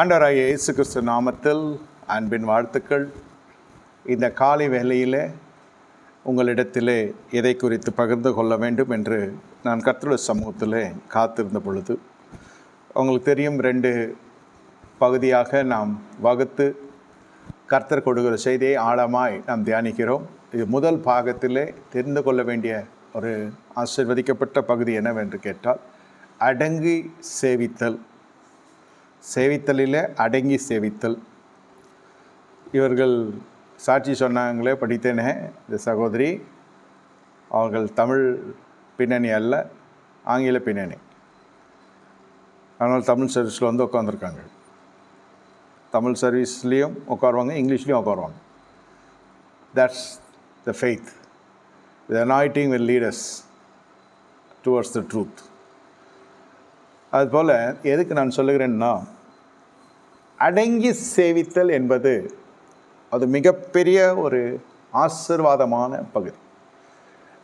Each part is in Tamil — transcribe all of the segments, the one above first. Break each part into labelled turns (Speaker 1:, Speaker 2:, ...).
Speaker 1: ஆண்டவராகிய இயேசு கிறிஸ்து நாமத்தில் அன்பின் வாழ்த்துக்கள். இந்த காலை வேளையிலே உங்களிடத்திலே எதை குறித்து பகிர்ந்து கொள்ள வேண்டும் என்று நான் கர்த்தருடைய சமூகத்திலே காத்திருந்த பொழுது, உங்களுக்கு தெரியும், 2 பகுதியாக நாம் வகுத்து கர்த்தர் கொடுக்கிற செய்தியை ஆழமாய் நாம் தியானிக்கிறோம். இது முதல் பாகத்திலே தெரிந்து கொள்ள வேண்டிய ஒரு ஆசீர்வதிக்கப்பட்ட பகுதி என்னவென்று கேட்டால், அடங்கி சேவித்தல். சேவித்தலில் அடங்கி சேவித்தல். இவர்கள் சாட்சி சொன்னாங்களே, படித்தேனே, இந்த சகோதரி அவர்கள் தமிழ் பின்னணி அல்ல, ஆங்கில பின்னணி. அதனால் தமிழ் சர்வீஸில் வந்து உட்காந்துருக்காங்க. தமிழ் சர்வீஸ்லேயும் உட்காருவாங்க, இங்கிலீஷ்லேயும் உட்காருவாங்க. That's the faith. The anointing will lead us towards the truth. அதுபோல் எதுக்கு நான் சொல்லுகிறேன்னா, அடங்கி சேவித்தல் என்பது அது மிகப்பெரிய ஒரு ஆசீர்வாதமான பகுதி.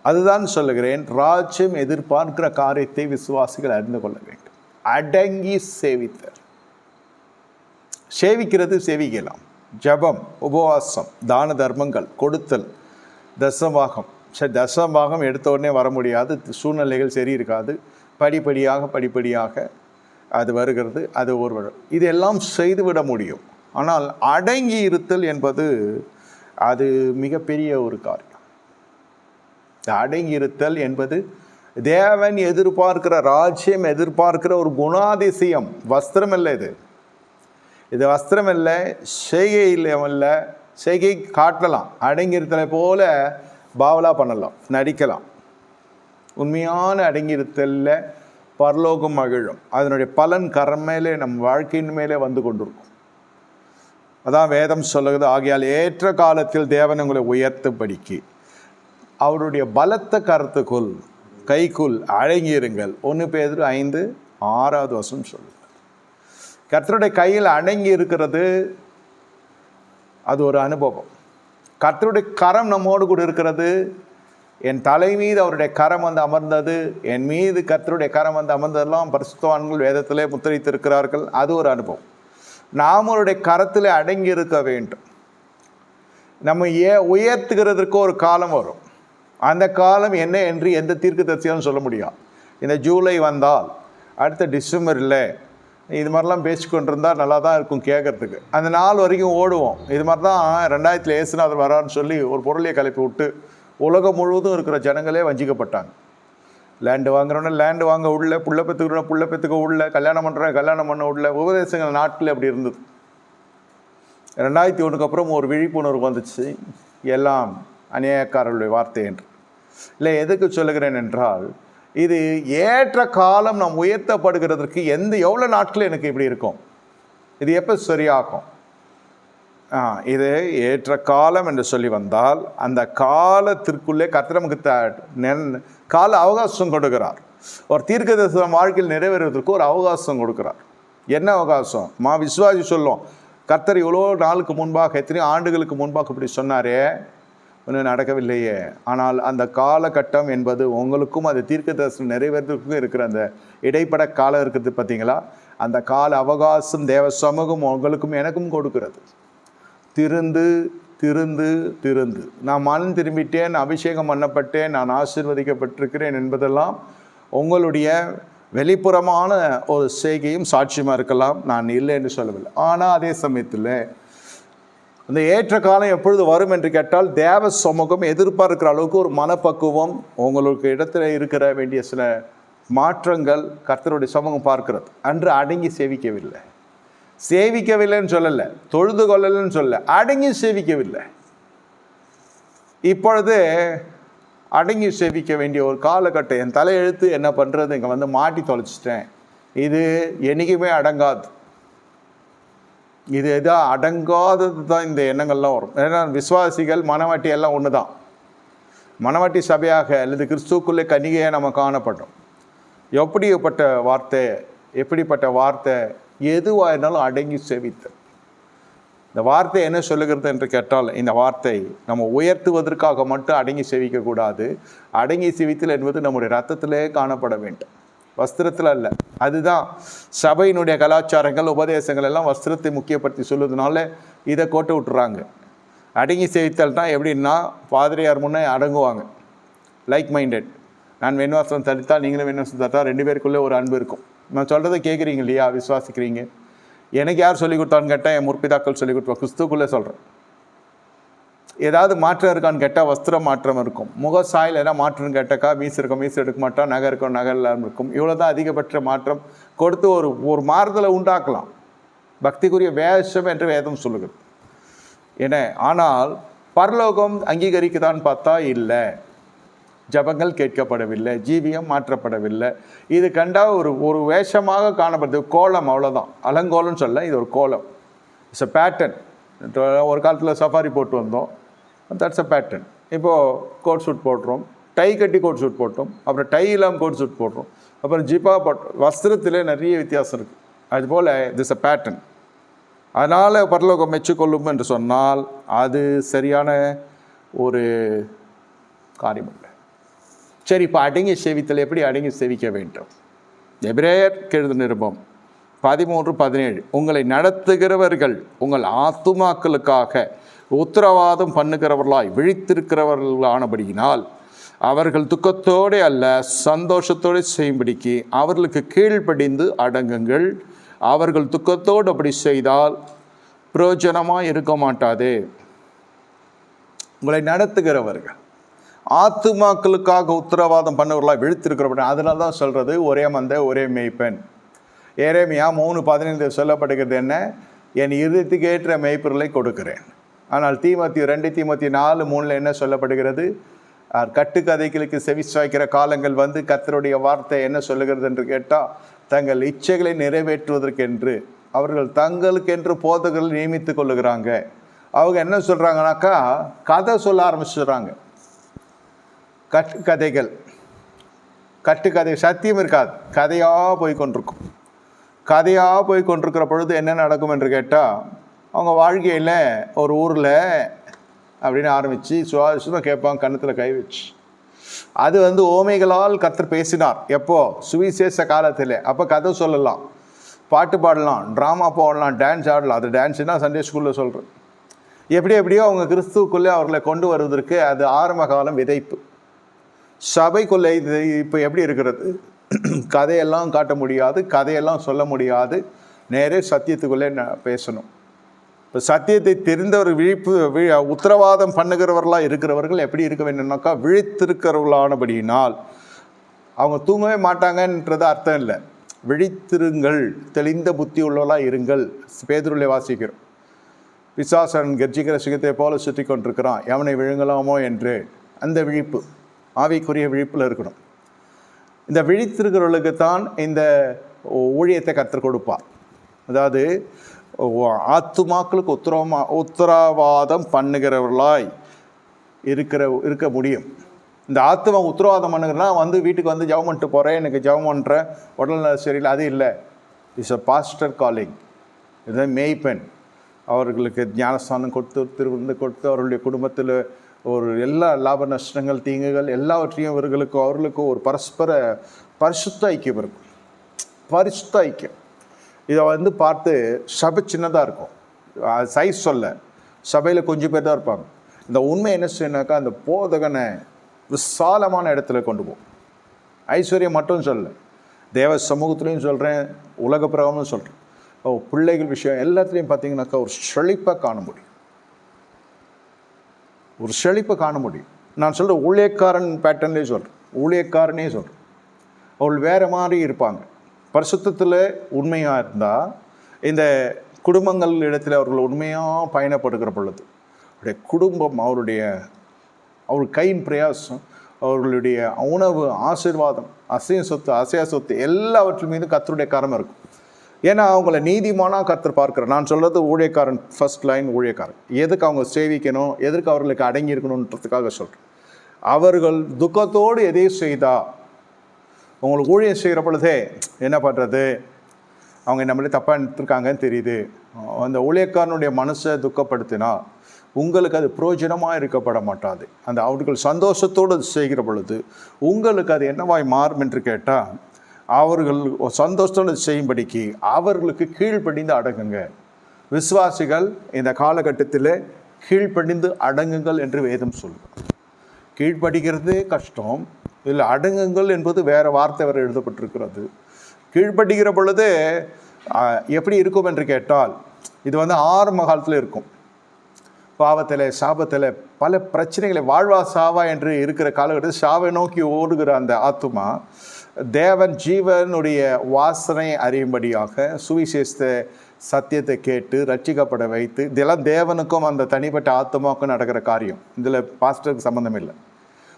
Speaker 1: அதுதான் சொல்லுகிறேன், ராஜ்யம் எதிர்பார்க்கிற காரியத்தை விசுவாசிகள் அறிந்து கொள்ள வேண்டும். அடங்கி சேவித்தல். சேவிக்கிறது சேவிக்கலாம். ஜபம், உபவாசம், தான தர்மங்கள், கொடுத்தல், தசமபாகம். சரி, தசமபாகம் எடுத்த உடனே வர முடியாது, சூழ்நிலைகள் சரி இருக்காது. படிப்படியாக அது வருகிறது. அது ஒரு வழி. இதெல்லாம் செய்துவிட முடியும். ஆனால் அடங்கி இருத்தல் என்பது அது மிகப்பெரிய ஒரு காரியம். அடங்கி இருத்தல் என்பது தேவன் எதிர்பார்க்கிற, ராஜ்யம் எதிர்பார்க்கிற ஒரு குணாதிசயம். வஸ்திரம் இல்லை, இது வஸ்திரம் இல்லை, செய்கை இல்லை. செய்கை காட்டலாம், அடங்கியிருத்தலை போல பாவலா பண்ணலாம், நடிக்கலாம். உண்மையான அடங்கியிருத்தலில் பரலோகம் மகிழும். அதனுடைய பலன் கரம் மேலே, நம் வாழ்க்கையின் மேலே வந்து கொண்டிருக்கும். அதான் வேதம் சொல்லுகிறது, ஆகையால் ஏற்ற காலத்தில் தேவன் உங்களை உயர்த்தும்படிக்கு அவருடைய பலத்த கருத்துக்குள் கைக்குள் அடங்கியிருங்கள். 1 பேதுரு 5:6 சொல்லுது. கர்த்தருடைய கையில் அடங்கி இருக்கிறது அது ஒரு அனுபவம். கர்த்தருடைய கரம் நம்மோடு கூட இருக்கிறது. என் தலை மீது அவருடைய கரம் வந்து அமர்ந்தது, என் மீது கர்த்தருடைய கரம் வந்து அமர்ந்ததெல்லாம் பரிசுத்தவான்கள் வேதத்திலே முத்திரைத்திருக்கிறார்கள். அது ஒரு அனுபவம். நாம் அவருடைய கரத்தில் அடங்கி இருக்க வேண்டும். நம்ம உயர்த்துகிறதுக்கு ஒரு காலம் வரும். அந்த காலம் என்ன என்று எந்த தீர்க்கதரிசியாலும் சொல்ல முடியாது. இந்த ஜூலை வந்தால் அடுத்த டிசம்பரில் இது மாதிரிலாம் பேசிக்கொண்டிருந்தால் நல்லா தான் இருக்கும் கேட்குறதுக்கு. அந்த நாள் வரைக்கும் ஓடுவோம். இது மாதிரி தான் 2000 இயேசுநாதர் வரான்னு சொல்லி ஒரு பொருளையை கிளப்பி விட்டு உலகம் முழுவதும் இருக்கிற ஜனங்களே வஞ்சிக்கப்பட்டாங்க. லேண்டு வாங்குறோன்னா லேண்டு வாங்க உள்ள, புள்ள பெற்றுக்கிறோன்னா புள்ள பெற்றுக்க உள்ள, கல்யாணம் பண்ணுறோன்னா கல்யாணம் பண்ண உள்ள. உபதேசங்கள் நாட்டில் அப்படி இருந்தது. 2001 அப்புறம் ஒரு விழிப்புணர்வு வந்துச்சு, எல்லாம் அநியாயக்காரர்களுடைய வார்த்தை என்று. இல்லை, எதுக்கு சொல்லுகிறேன் என்றால், இது ஏற்ற காலம் நாம் உயர்த்தப்படுகிறதற்கு எவ்வளோ நாட்கள் எனக்கு இப்படி இருக்கும், இது எப்போ சரியாகும்? இது ஏற்ற காலம் என்று சொல்லி வந்தால், அந்த காலத்திற்குள்ளே கர்த்தர் நமக்கு கால அவகாசம் கொடுக்கிறார். ஒரு தீர்க்கதரிசன வாழ்க்கையில் நிறைவேறுவதற்கு ஒரு அவகாசம் கொடுக்கிறார். என்ன அவகாசம்? விசுவாசி சொல்லும், கர்த்தர் இவ்வளோ நாளுக்கு முன்பாக, எத்தனையோ ஆண்டுகளுக்கு முன்பாக இப்படி சொன்னாரே, ஒன்றும் நடக்கவில்லையே. ஆனால் அந்த காலகட்டம் என்பது உங்களுக்கும் அது தீர்க்கதரிசனம் நிறைவேறதுக்கும் இருக்கிற அந்த இடைப்பட காலம் இருக்கிறது பார்த்தீங்களா? அந்த கால அவகாசம் தேவ சமூகம் உங்களுக்கும் எனக்கும் கொடுக்கிறது. திருந்து நான் மனம் திரும்பிட்டேன், அபிஷேகம் பண்ணப்பட்டேன், நான் ஆசீர்வதிக்கப்பட்டிருக்கிறேன் என்பதெல்லாம் உங்களுடைய வெளிப்புறமான ஒரு செய்கையும் சாட்சியமாக இருக்கலாம். நான் இல்லை என்று சொல்லவில்லை. ஆனால் அதே சமயத்தில் அந்த ஏற்ற காலம் எப்பொழுது வரும் என்று கேட்டால், தேவ சமூகம் எதிர்பார்க்கிற அளவுக்கு ஒரு மனப்பக்குவம் உங்களுக்கு இடத்துல இருக்கிற வேண்டிய சில மாற்றங்கள் கர்த்தருடைய சமூகம் பார்க்கிறது. அன்று அடங்கி சேவிக்கவில்லைன்னு சொல்லலை, தொழுது கொள்ளலைன்னு சொல்ல, அடங்கி சேவிக்கவில்லை. இப்பொழுது அடங்கி சேவிக்க வேண்டிய ஒரு காலகட்டம். என் தலையெழுத்து என்ன பண்ணுறது, இங்கே வந்து மாட்டி தொலைச்சிட்டேன். இது என்றைக்குமே அடங்காது. இது எதாவது அடங்காதது தான் இந்த எண்ணங்கள்லாம் வரும். ஏன்னா விசுவாசிகள் மனவாட்டி எல்லாம் ஒன்று தான். மனவாட்டி சபையாக அல்லது கிறிஸ்துவுக்குள்ளே கன்னிகையாக நம்ம காணப்பட்டோம். எப்படிப்பட்ட வார்த்தை எதுவாக இருந்தாலும் அடங்கி சேவித்தல். இந்த வார்த்தை என்ன சொல்லுகிறது என்று கேட்டால், இந்த வார்த்தை நம்ம உயர்த்துவதற்காக மட்டும் அடங்கி சேவிக்கக்கூடாது. அடங்கி சேவித்தல் என்பது நம்முடைய ரத்தத்திலே காணப்பட வேண்டும். வஸ்திரத்தில் அல்ல. அதுதான் சபையினுடைய கலாச்சாரங்கள் உபதேசங்கள் எல்லாம் வஸ்திரத்தை முக்கியப்படுத்தி சொல்லுறதுனால இதை கோட்டை விட்டுறாங்க. அடங்கி சேவித்தல்னா எப்படின்னா பாதிரியார் முன்னே அடங்குவாங்க. லைக் மைண்டட், நான் வெண்வாசம் தடுத்தா நீங்களும் வெண்வாசம் தடுத்தா 2 பேருக்குள்ளே ஒரு அன்பு இருக்கும். நான் சொல்கிறத கேட்குறீங்க இல்லையா, விசுவாசிக்கிறீங்க. எனக்கு யார் சொல்லிக் கொடுத்தான்னு கேட்டால் என் முற்பிதாக்கள் சொல்லிக் கொடுப்பா. கிறிஸ்துக்குள்ளே சொல்கிறேன். ஏதாவது மாற்றம் இருக்கான்னு கேட்டால் வஸ்திரம் மாற்றம் இருக்கும். முக சாயில் ஏதாவது மாற்றம்னு கேட்டாக்கா மீசு இருக்கும், மீசு எடுக்க மாட்டோம், நகை இருக்கும், நகை இல்லாமல் இருக்கும். இவ்வளோ தான் அதிகபட்ச மாற்றம் கொடுத்து ஒரு மாறுதலை உண்டாக்கலாம். பக்திக்குரிய வேஷம் என்று வேதம் சொல்லுகிறது. ஏன்னா ஆனால் பரலோகம் அங்கீகரிக்குதான்னு பார்த்தா இல்லை. ஜபங்கள் கேட்கப்படவில்லை, ஜீவியம் மாற்றப்படவில்லை. இது கண்டா ஒரு வேஷமாக காணப்படுது. கோலம், அவ்வளோதான். அலங்கோலம்னு சொல்ல, இது ஒரு கோலம். It's a pattern. ஒரு காலத்தில் சஃபாரி போட்டு வந்தோம், தட்ஸ் அ பேட்டர்ன். இப்போது கோட் சூட் போட்டுறோம், டை கட்டி கோட் சூட் போட்டோம், அப்புறம் டை இல்லாமல் கோட் சூட் போடுறோம், அப்புறம் ஜிப்பா போட்டோம். வஸ்திரத்தில் நிறைய வித்தியாசம் இருக்குது. அதுபோல் திஸ் அ பேட்டர்ன். அதனால் பரலோகம் மெச்சுக்கொள்ளும் என்று சொன்னால் அது சரியான ஒரு காரியம் இல்லை. சரி, இப்போ அடங்கி சேவித்தல் எப்படி அடங்கி சேவிக்க வேண்டும்? எபிரேயர் எழுதின நிருபம் 13:17, உங்களை நடத்துகிறவர்கள் உங்கள் ஆத்துமாக்களுக்காக உத்தரவாதம் பண்ணுகிறவர்களாய் விழித்திருக்கிறவர்களானபடியினால் அவர்கள் துக்கத்தோடு அல்ல சந்தோஷத்தோடு செய்யும்படிக்கு அவர்களுக்கு கீழ்ப்படிந்து அடங்குங்கள். அவர்கள் துக்கத்தோடு அப்படி செய்தால் பிரயோஜனமாக இருக்க மாட்டாது. உங்களை நடத்துகிறவர்கள் ஆத்துமாக்களுக்காக உத்தரவாதம் பண்ணவர்களாக விழித்திருக்கிறவர்கள். அதனால தான் சொல்கிறது ஒரே மந்தை ஒரே மேய்ப்பன். எரேமியா 3:15 சொல்லப்படுகிறது என்ன? என் இதயத்துக்கு ஏற்ற மேய்ப்பர்களை கொடுக்கிறேன். ஆனால் தீமோத்தேயு 2 தீமோத்தேயு 4:3 என்ன சொல்லப்படுகிறது? கட்டுக்கதைகளுக்கு செவிசாய்க்கிற காலங்கள் வந்து கர்த்தருடைய வார்த்தை என்ன சொல்லுகிறது என்று கேட்டால், தங்கள் இச்சைகளை நிறைவேற்றுவதற்கென்று அவர்கள் தங்களுக்கென்று போதகர்கள் நியமித்து கொள்ளுகிறாங்க. அவங்க என்ன சொல்கிறாங்கனாக்கா கதை சொல்ல ஆரம்பிச்சிடுறாங்க. கட்டுக்கதை சத்தியம் இருக்காது, கதையாக போய் கொண்டிருக்கும். கதையாக போய் கொண்டிருக்கிற பொழுது என்ன நடக்கும் என்று கேட்டால், அவங்க வாழ்க்கையில் ஒரு ஊரில் அப்படின்னு ஆரம்பித்து சுவாரஸ்யமாக கேட்பாங்க, கன்னத்தில் கை வச்சு. அது வந்து ஓமைகளால் கர்த்தர் பேசினார். எப்போ? சுவிசேஷ காலத்தில். அப்போ கதை சொல்லலாம், பாட்டு பாடலாம், ட்ராமா போடலாம், டான்ஸ் ஆடலாம். அது டான்ஸுன்னா சண்டே ஸ்கூலில் சொல்கிறேன். எப்படியோ அவங்க கிறிஸ்துவுக்குள்ளே அவர்களை கொண்டு வருவதற்கு அது ஆரம்ப காலம் விதைப்பு. சபைக்குள்ளே இது இப்போ எப்படி இருக்கிறது? கதையெல்லாம் காட்ட முடியாது, கதையெல்லாம் சொல்ல முடியாது, நேரே சத்தியத்துக்குள்ளே பேசணும். இப்போ சத்தியத்தை தெரிந்தவர் உத்தரவாதம் பண்ணுகிறவர்களாக இருக்கிறவர்கள் எப்படி இருக்க வேண்டும்னாக்கா விழித்திருக்கிறவர்களானபடியினால். அவங்க தூங்கவே மாட்டாங்கன்றது அர்த்தம் இல்லை. விழித்திருங்கள், தெளிந்த புத்தி உள்ளவர்களாக இருங்கள். பேதுருவிலே வாசிக்கிறோம், பிசாசன் கர்ஜிக்கிற சிங்கத்தை போல சுற்றி கொண்டிருக்கிறான், எவனை விழுங்கலாமோ என்று. அந்த விழிப்பு, ஆவிக்குரிய விழிப்பில் இருக்கணும். இந்த விழித்திருக்கிறவர்களுக்கு தான் இந்த ஊழியத்தை கற்றுக் கொடுப்பார். அதாவது ஆத்துமாக்களுக்கு உத்தரவாதம் பண்ணுகிறவர்களாய் இருக்க முடியும். இந்த ஆத்துமா உத்தரவாதம் பண்ணுகிறனா வந்து வீட்டுக்கு வந்து ஜெபம் பண்ணிட்டு போகிறேன், எனக்கு ஜெபம் பண்ணுறேன், உடல்நல சரியில்லை, அது இல்லை. It's a pastor calling. இதுதான் மேய்ப்பெண். அவர்களுக்கு ஞானஸ்தானம் கொடுத்து, திருவிருந்து கொடுத்து, அவர்களுடைய குடும்பத்தில் ஒரு எல்லா லாப நஷ்டங்கள், தீங்குகள் எல்லாவற்றையும் அவர்களுக்கும் ஒரு பரஸ்பர பரிசுத்த ஐக்கியம் இருக்கும். பரிசுத்த ஐக்கியம். இதை வந்து பார்த்து சபை சின்னதாக இருக்கும், சைஸ் சொல்ல சபையில் கொஞ்சம் பேர் தான் இருப்பாங்க. இந்த உண்மை என்ன செய்யணாக்கா அந்த போதகனை விசாலமான இடத்துல கொண்டு போகும். ஐஸ்வர்யம் மட்டும் சொல்ல, தேவ சமூகத்துலேயும் சொல்கிறேன், உலக பிரகாரமும் சொல்கிறேன். பிள்ளைகள் விஷயம் எல்லாத்துலேயும் பார்த்தீங்கன்னாக்கா ஒரு செழிப்பாக காண முடியும், ஒரு செழிப்பை காண முடியும். நான் சொல்கிறேன் ஊழியக்காரன் பேட்டர்ன்லேயே சொல்கிறேன், ஊழியக்காரனே சொல்கிறேன். அவர்கள் வேறு மாதிரி இருப்பாங்க. பரிசுத்தத்தில் உண்மையாக இருந்தால் இந்த குடும்பங்கள் இடத்துல அவர்கள் உண்மையாக பயணப்படுகிற பொழுது அவருடைய குடும்பம், அவர் கையின் பிரயாசம், அவர்களுடைய உணவு, ஆசீர்வாதம், அசைய சொத்து எல்லாவற்றின் மீது கர்த்தருடைய கரம் இருக்கும். ஏன்னா அவங்கள நீதிமானாக கர்த்தர் பார்க்குறார். நான் சொல்கிறது ஊழியக்காரன், ஃபர்ஸ்ட் லைன் ஊழியக்காரன். எதுக்கு அவங்க சேவிக்கணும், எதற்கு அவர்களுக்கு அடங்கி இருக்கணுன்றதுக்காக சொல்கிறேன். அவர்கள் துக்கத்தோடு எதையும் செய்தால், உங்களுக்கு ஊழியம் செய்கிற பொழுதே என்ன பண்ணுறது, அவங்க நம்மளே தப்பாக எடுத்துருக்காங்கன்னு தெரியுது, அந்த ஊழியக்காரனுடைய மனசை துக்கப்படுத்தினா உங்களுக்கு அது பிரயோஜனமாக இருக்கப்பட மாட்டாது. அவர்கள் சந்தோஷத்தோடு அது செய்கிற பொழுது உங்களுக்கு அது என்னவாய் மாறும் என்று கேட்டால், அவர்கள் சந்தோஷத்தோடு செய்யும்படிக்கு அவர்களுக்கு கீழ்ப்படிந்து அடங்குங்க. விசுவாசிகள் இந்த காலகட்டத்தில் கீழ்ப்படிந்து அடங்குங்கள் என்று வேதம் சொல்லும். கீழ்ப்படிக்கிறதே கஷ்டம், இதில் அடங்குங்கள் என்பது வேறு வார்த்தை வரை எழுதப்பட்டிருக்கிறது. கீழ்ப்படிக்கிற பொழுது எப்படி இருக்கும் என்று கேட்டால், இது ஆரம்ப காலத்தில் இருக்கும். பாவத்தில் சாபத்தில் பல பிரச்சனைகளை வாழ்வா சாவா என்று இருக்கிற காலகட்டத்தில் சாவை நோக்கி ஓடுகிற அந்த ஆத்துமா தேவன் ஜீவனுடைய வாசனை அறியும்படியாக சுவிசேஷ சத்தியத்தை கேட்டு ரட்சிக்கப்பட வைத்து, இதெல்லாம் தேவனுக்கும் அந்த தனிப்பட்ட ஆத்மாவுக்கும் நடக்கிற காரியம். இதில் பாஸ்டருக்கு சம்மந்தம் இல்லை.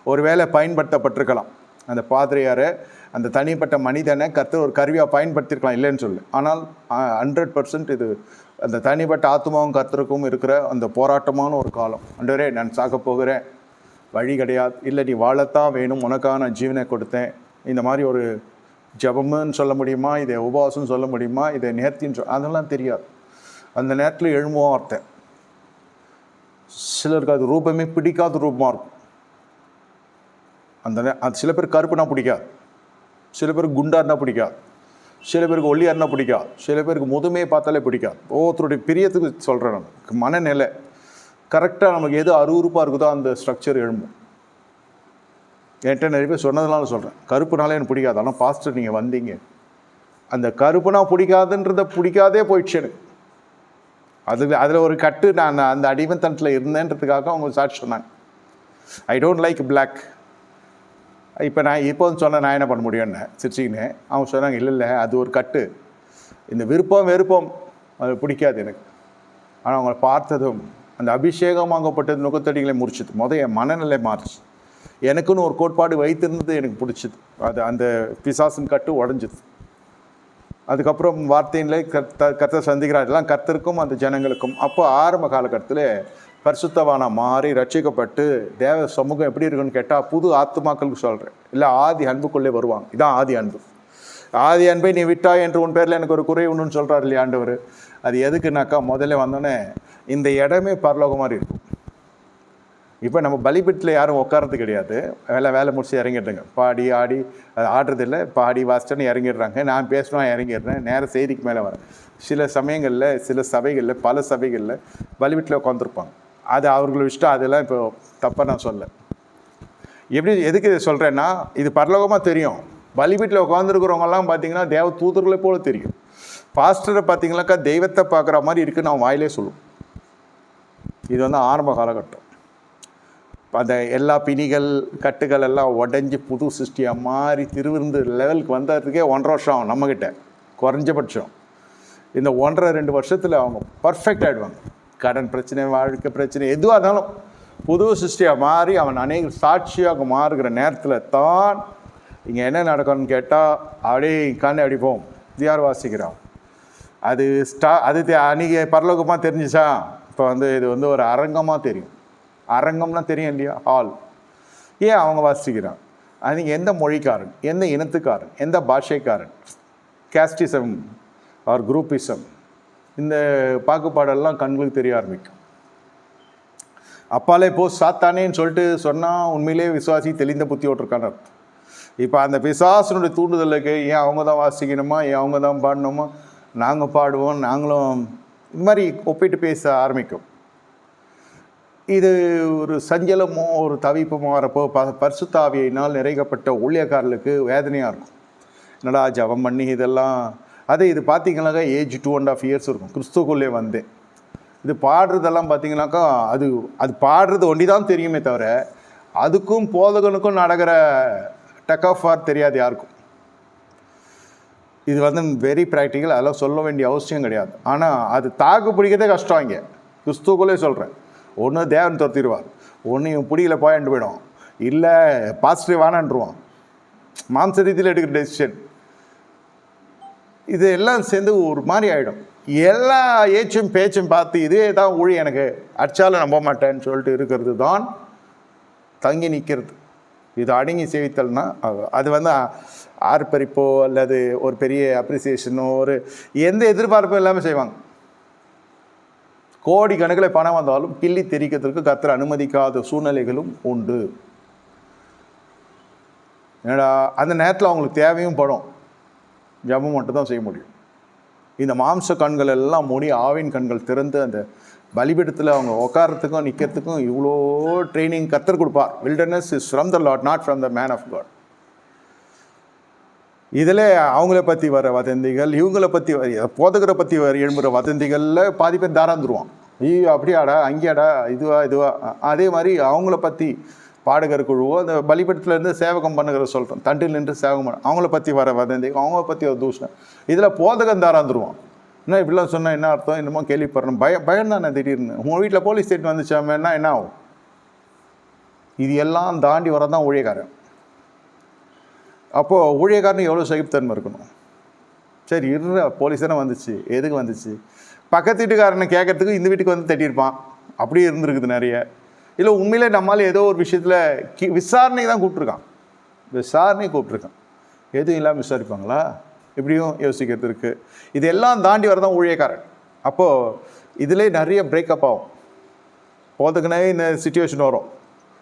Speaker 1: ஒருவேளை பயன்படுத்தப்பட்டிருக்கலாம், அந்த பாதிரியாரை அந்த தனிப்பட்ட மனிதனை கர்த்தர் ஒரு கருவியாக பயன்படுத்தியிருக்கலாம், இல்லைன்னு சொல்லு. ஆனால் 100% இது அந்த தனிப்பட்ட ஆத்மாவும் கர்த்தருக்கும் இருக்கிற அந்த போராட்டமான ஒரு காலம். ஆண்டவரே, நான் சாக போகிறேன், வழி கிடையாது, இல்லை நீ வாழத்தான் வேணும், உனக்காக நான் ஜீவனை கொடுத்தேன். இந்த மாதிரி ஒரு ஜபம்னு சொல்ல முடியுமா, இதை உபவாசம்னு சொல்ல முடியுமா, இதை நேர்த்தின்னு அதெல்லாம் தெரியாது. அந்த நேரத்தில் எழும்புவோம் ஒருத்தன். சிலருக்கு அது ரூபமே பிடிக்காத ரூபமாக இருக்கும். அது சில பேர் கருப்புனா பிடிக்காது, சில பேருக்கு குண்டா இருந்தால் பிடிக்காது, சில பேருக்கு ஒல்லியாக இருந்தால் பிடிக்காது, சில பேருக்கு முதுமையை பார்த்தாலே பிடிக்காது. ஒவ்வொருத்தருடைய பிரியத்துக்கு சொல்கிறேன். நமக்கு மனநிலை கரெக்டாக நமக்கு எது அருவருப்பாக இருக்குதோ அந்த ஸ்ட்ரக்சர் எழும்பும். என்கிட்ட நிறைய பேர் சொன்னதுனால சொல்கிறேன், கருப்புனாலே எனக்கு பிடிக்காது. ஆனால் பாஸ்டர் நீங்கள் வந்தீங்க, அந்த கருப்புனா பிடிக்காதுன்றத பிடிக்காதே போயிடுச்சு எனக்கு. அதில் ஒரு கட்டு நான் அந்த அடிமைத்தனத்தில் இருந்தேன்றதுக்காக அவங்க சாட்சி சொன்னாங்க. I don't like black. இப்போ நான் இப்போது சொன்னேன், நான் என்ன பண்ண முடியும்னு சிரிச்சிக்கின்னு. அவங்க சொன்னாங்க, இல்லை அது ஒரு கட்டு, இந்த விருப்பம் வெறுப்பம் அது பிடிக்காது எனக்கு. ஆனால் அவங்கள பார்த்ததும் அந்த அபிஷேகம் வாங்கப்பட்டது நுகத்தடிகளை முடிச்சுது. என் மனநிலை மாறிச்சு. எனக்குன்னு ஒரு கோட்பாடு வைத்திருந்தது எனக்கு பிடிச்சிது. அது அந்த பிசாசின் கட்டு உடஞ்சிது. அதுக்கப்புறம் வார்த்தையிலே கர்த்தர் சந்திக்கிறார். எல்லாம் கர்த்தருக்கும் அந்த ஜனங்களுக்கும். அப்போ ஆரம்ப காலகட்டத்தில் பரிசுத்தவானா மாறி ரட்சிக்கப்பட்டு தேவ சமூகம் எப்படி இருக்குன்னு கேட்டால், புது ஆத்துமாக்களுக்கு சொல்கிறேன், இல்லை ஆதி அன்புக்குள்ளே வருவாங்க. இதான் ஆதி அன்பு. ஆதி அன்பை நீ விட்டாய் என்று உன் பேரில் எனக்கு ஒரு குறை உண்டுன்னு சொல்கிறார் இல்லையா ஆண்டவர். அது எதுக்குனாக்கா, முதல்ல வந்தோடனே இந்த இடமே பரலோகம் மாதிரி இருக்கும். இப்போ நம்ம பலிபீடத்தில் யாரும் உட்காரது கிடையாது. வேலை முடிச்சு இறங்கிடுறாங்க. பாடி ஆடி அது ஆடுறதில்லை, பாடி வாசிட்டோன்னு இறங்கிடுறாங்க. நான் பேசணும் இறங்கிடுறேன், நேரம் செய்திக்கு மேலே வரேன். சில சமயங்களில் சில சபைகளில் பல சபைகளில் பலிபீடத்தில் உட்காந்துருப்பாங்க. அது அவர்கள் இஷ்டம். அதெல்லாம் இப்போ தப்பாக நான் சொல்ல. எதுக்கு இதை சொல்கிறேன்னா, இது பரலோகமாக தெரியும். பலிபீடத்தில் உட்காந்துருக்கிறவங்கலாம் பார்த்தீங்கன்னா தேவ தூதர்களை போல தெரியும். பாஸ்டரை பார்த்தீங்கன்னாக்கா தெய்வத்தை பார்க்குற மாதிரி இருக்குன்னு நான் வாயிலே சொல்லுவோம். இது ஆரம்ப காலகட்டம். அந்த எல்லா பிணிகள் கட்டுகள் எல்லாம் உடஞ்சி புது சிருஷ்டியாக மாறி திருவிருந்து லெவலுக்கு வந்ததுக்கே 1.5 வருஷம் ஆகும் நம்மக்கிட்ட குறைஞ்சபட்சம். இந்த 1.5-2 வருஷத்தில் அவங்க பர்ஃபெக்ட் ஆகிடுவாங்க. கடன் பிரச்சனை, வாழ்க்கை பிரச்சனை, எதுவாக இருந்தாலும் புது சிருஷ்டியாக மாறி அவன் அநேக சாட்சியாக மாறுகிற நேரத்தில் தான் இங்கே என்ன நடக்கணும்னு கேட்டால், அப்படியே கண்ணை அடிப்போம். யார் வாசிக்கிறான் அது அது அன்றைக்கி பரலோகமாக தெரிஞ்சிச்சா. இப்போ இது ஒரு அரங்கமாக தெரியும். அரங்கம்னா தெரியும் இல்லையா, ஹால். ஏன் அவங்க வாசிக்கிறான்? அது எந்த மொழிக்காரன், எந்த இனத்துக்காரன், எந்த பாஷைக்காரன், கேஸ்டிசம் ஆர் குரூப்பிசம், இந்த பாகுபாடெல்லாம் கண்களுக்கு தெரிய ஆரம்பிக்கும். அப்பாலே போ சாத்தானேன்னு சொல்லிட்டு சொன்னால் உண்மையிலே விசுவாசி தெளிந்த புத்தியோடு இருக்கான்னு அர்த்தம். இப்போ அந்த பிசாசனுடைய தூண்டுதலுக்கு ஏன் அவங்க தான் வாசிக்கணுமா, ஏன் அவங்க தான் பாடணுமா, நாங்கள் பாடுவோம், நாங்களும் இது மாதிரி ஒப்பிட்டு பேச ஆரம்பிக்கும். இது ஒரு சஞ்சலமோ ஒரு தவிப்புமோ வரப்போ பரிசுத்த ஆவியினால் நிறைக்கப்பட்ட ஊழியக்காரர்களுக்கு வேதனையாக இருக்கும். என்னடா ஜபம் பண்ணி இதெல்லாம் இது பார்த்தீங்கன்னாக்கா ஏஜ் 2.5 இயர்ஸ் இருக்கும் கிறிஸ்துக்குள்ளே வந்தேன். இது பாடுறதெல்லாம் பார்த்தீங்கன்னாக்கா அது பாடுறது ஒண்டி தான் தெரியுமே தவிர அதுக்கும் போதகனுக்கும் நடக்கிற டக் ஆஃப் வார் தெரியாது யாருக்கும். இது வெரி ப்ராக்டிக்கல், அதெல்லாம் சொல்ல வேண்டிய அவசியம் கிடையாது. ஆனால் அது தாக்கு பிடிக்கிறதே கஷ்டம். இங்கே கிறிஸ்துக்குள்ளே சொல்கிறேன், ஒன்று தேவன் துரத்திடுவார், ஒன்று இவன் பிடிக்கல போயிட்டு போயிடும், இல்லை பாசிட்டிவ் வேணான்ருவான். மாம்ச ரீதியில் எடுக்கிற டெசிஷன் இது எல்லாம் சேர்ந்து ஒரு மாதிரி ஆகிடும். எல்லா ஏச்சும் பேச்சும் பார்த்து இதே தான் ஊழி, எனக்கு அடித்தாலும் நம்ப மாட்டேன்னு சொல்லிட்டு இருக்கிறது தான் தங்கி நிற்கிறது. இது அடங்கி சேவித்தல்னா அது ஆர்ப்பரிப்போ அல்லது ஒரு பெரிய அப்ரிசியேஷனோ ஒரு எந்த எதிர்பார்ப்பும் இல்லாமல் செய்வாங்க. கோடி கணக்கில் பணம் வந்தாலும் கிள்ளி தெரிக்கிறதுக்கு கர்த்தர் அனுமதிக்காத சூழ்நிலைகளும் உண்டு. என்னடா அந்த நேரத்தில் அவங்களுக்கு தேவையும் படும். ஜபம் மட்டும் தான் செய்ய முடியும். இந்த மாம்ச கண்கள் எல்லாம் மூடி ஆவின் கண்கள் திறந்து அந்த பலிபீடத்தில் அவங்க உட்காரத்துக்கும் நிற்கிறதுக்கும் இவ்வளோ ட்ரைனிங் கத்தர் கொடுப்பார். Wilderness is from the Lord, not from the man of God. இதில் அவங்கள பற்றி வர வதந்திகள், இவங்கள பற்றி போதகரை பற்றி எழும்புகிற வதந்திகளில் பாதி பேர் தாராந்துருவான். ஐயோ அப்படியாடா, அங்கேயாடா, இதுவா. அதே மாதிரி அவங்கள பற்றி பாடகர் குழுவோ அந்த பலிபீடத்துலேருந்து சேவகம் பண்ணுகிற சொல்கிறோம், தண்டில் நின்று சேவகம் பண்ண அவங்கள பற்றி வர வதந்தி, அவங்கள பற்றி ஒரு தூஷணம். இதில் போதகம் தாராந்துருவான். என்ன இப்படிலாம் சொன்னால் என்ன அர்த்தம், என்னமோ கேள்விப்படுறோம், பயம் தானே. திடீர்னு உங்கள் வீட்டில் போலீஸ் ஸ்டேட் வந்துச்சாமேன்னா என்ன ஆகும்? இது எல்லாம் தாண்டி வரதான் ஊழியக்காரன். அப்போது ஊழியக்காரனுக்கு எவ்வளோ சகிப்புத்தன்மை இருக்கணும். சரி போலீஸ் தானே வந்துச்சு, எதுக்கு வந்துச்சு? பக்கத்து வீட்டுக்காரனை கேட்கறதுக்கு இந்த வீட்டுக்கு வந்து தட்டியிருப்பான். அப்படியே இருந்துருக்குது நிறைய. இல்லை உண்மையிலே நம்மளால் ஏதோ ஒரு விஷயத்தில் விசாரணை தான் கூப்பிட்ருக்கான். எதுவும் இல்லாமல் விசாரிப்பாங்களா? இப்படியும் யோசிக்கிறது இருக்குது. இதெல்லாம் தாண்டி வரதான் ஊழியக்காரன். அப்போது இதிலே நிறைய பிரேக்கப் ஆகும். போதுக்குனே இந்த சுச்சுவேஷன் வரும்.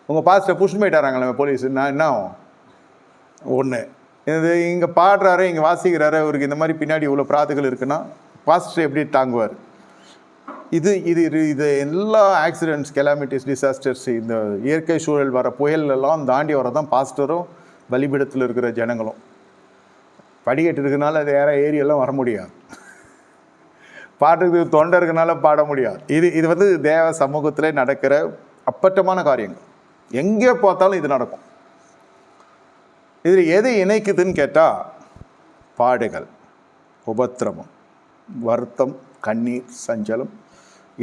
Speaker 1: உங்கள் பாஸ்ட்டை புஷ் போயிட்டாராங்களே போலீஸ், நான் என்ன ஆகும்? ஒன்று இது இங்கே பாடுறாரு, இங்கே வாசிக்கிறாரு, அவருக்கு இந்த மாதிரி பின்னாடி இவ்வளோ பிராதுகள் இருக்குன்னா பாஸ்டர் எப்படி தாங்குவார்? இது எல்லா ஆக்சிடென்ட்ஸ், கெலாமிட்டிஸ், டிசாஸ்டர்ஸ், இந்த இயற்கை சூழல் வர புயலெல்லாம் தாண்டி வரதான் பாஸ்டரும் பலிபீடத்தில் இருக்கிற ஜனங்களும். படிக்கட்டு இருக்கனால அது வேற ஏரியெல்லாம் வர முடியாது. பாட்டுக்கு தொண்டை இருக்கனால பாட முடியாது. இது தேவ சமூகத்தில் நடக்கிற அப்பட்டமான காரியங்கள். எங்கே பார்த்தாலும் இது நடக்கும். இதில் எது இணைக்குதுன்னு கேட்டால் பாடுகள், உபத்திரமம், வருத்தம், கண்ணீர், சஞ்சலம்.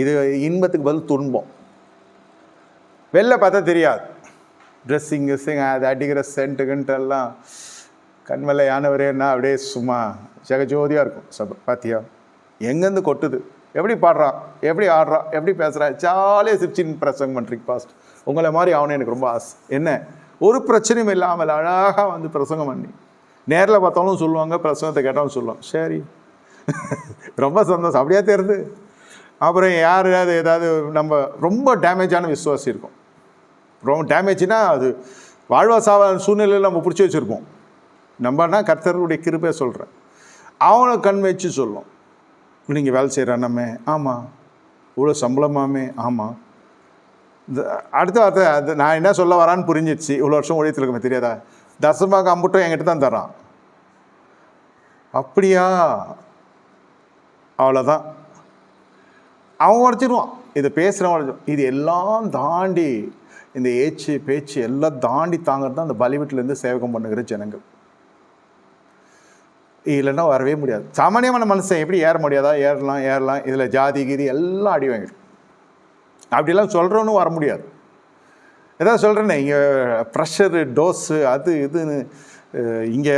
Speaker 1: இது இன்பத்துக்கு பதில் துன்பம். வெளில பார்த்தா தெரியாது. ட்ரெஸ்ஸிங் அது அடிக்கிற சென்ட்டுகன்ட்டெல்லாம் கண்மலை யானவரேன்னா அப்படியே சும்மா ஜெகஜோதியாக இருக்கும். பார்த்தியா எங்கேருந்து கொட்டுது, எப்படி பாடுறான், எப்படி ஆடுறான், எப்படி பேசுகிறான், ஜாலியாக சிரிச்சின்னு பிரசங்கம் பண்ணுறீங்க பாஸ்ட். உங்களை மாதிரி அவனே எனக்கு ரொம்ப ஆசை. என்ன ஒரு பிரச்சனையும் இல்லாமல் அழகாக வந்து பிரசங்கம் பண்ணி நேரில் பார்த்தாலும் சொல்லுவாங்க, பிரசங்கத்தை கேட்டாலும் சொல்லுவாங்க. சரி ரொம்ப சந்தோஷம். அப்படியே தெரியுது. அப்புறம் யாரையாவது ஏதாவது நம்ம ரொம்ப டேமேஜான விசுவாசி இருக்கும். ரொம்ப டேமேஜ்னா அது வாழ்வாசாவ சூழ்நிலையில் நம்ம பிடிச்சி வச்சுருப்போம். நம்மனா கர்த்தருடைய கிருபை சொல்கிறேன். அவனை கண் வச்சு சொல்லும், நீங்கள் வேலை செய்கிறானமே, ஆமாம். இவ்வளோ சம்பளமாமே, ஆமாம். இந்த அடுத்த வார்த்தை அது நான் என்ன சொல்ல வரான்னு புரிஞ்சிடுச்சு. இவ்வளோ வருஷம் ஊழியத்தில் இருக்குமே தெரியாதா, தசமாக அம்புட்டும் என்கிட்ட தான் தரான். அப்படியா? அவ்வளோதான். அவன் உடச்சிடுவான். இதை பேசுகிறவன் இது எல்லாம் தாண்டி இந்த ஏச்சு பேச்சு எல்லாம் தாண்டி தாங்கிறது தான் அந்த பலிபீடத்துலேருந்து சேவகம் பண்ணுகிற ஜனங்கள். இல்லைன்னா வரவே முடியாது. சாமானியமான மனுஷன் எப்படி ஏற முடியாதா? ஏறலாம். இதில் ஜாதி கீதி எல்லாம் அடி வாங்கிடும். அப்படிலாம் சொல்கிறவனும் வர முடியாது. எதாவது சொல்கிறேன்னே, இங்கே ப்ரெஷரு, டோஸு, அது இதுன்னு இங்கே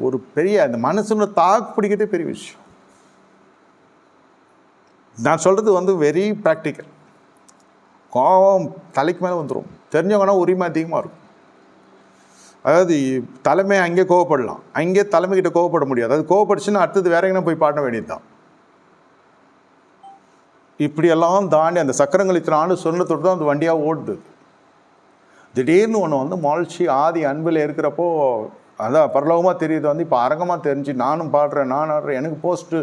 Speaker 1: ஒரு பெரிய அந்த மனுஷனை தாக்கு பிடிக்கிறதே பெரிய விஷயம். நான் சொல்கிறது வெரி ப்ராக்டிக்கல். கோபம் தலைக்கு மேலே வந்துடும். தெரிஞ்சவங்கன்னா உரிமை அதிகமாக இருக்கும். அதாவது தலைமை அங்கே கோவப்படலாம், அங்கே தலைமைக்கிட்ட கோவப்பட முடியாது. அது கோவப்பட்டுச்சுன்னா அடுத்தது வேற எங்கன்னா போய் பாட வேண்டியது தான். இப்படியெல்லாம் தாண்டி அந்த சக்கரங்கள் இத்தனை ஆண்டு சொன்னதோடு தான் அந்த வண்டியாக ஓடுது. திடீர்னு ஒன்று மால்ச்சி ஆதி அன்பில் இருக்கிறப்போ அதான் பரலோகமாக தெரியுது. இப்போ அரங்கமாக தெரிஞ்சு நானும் பாடுறேன், நான் ஆடுறேன். எனக்கு போஸ்ட்டு,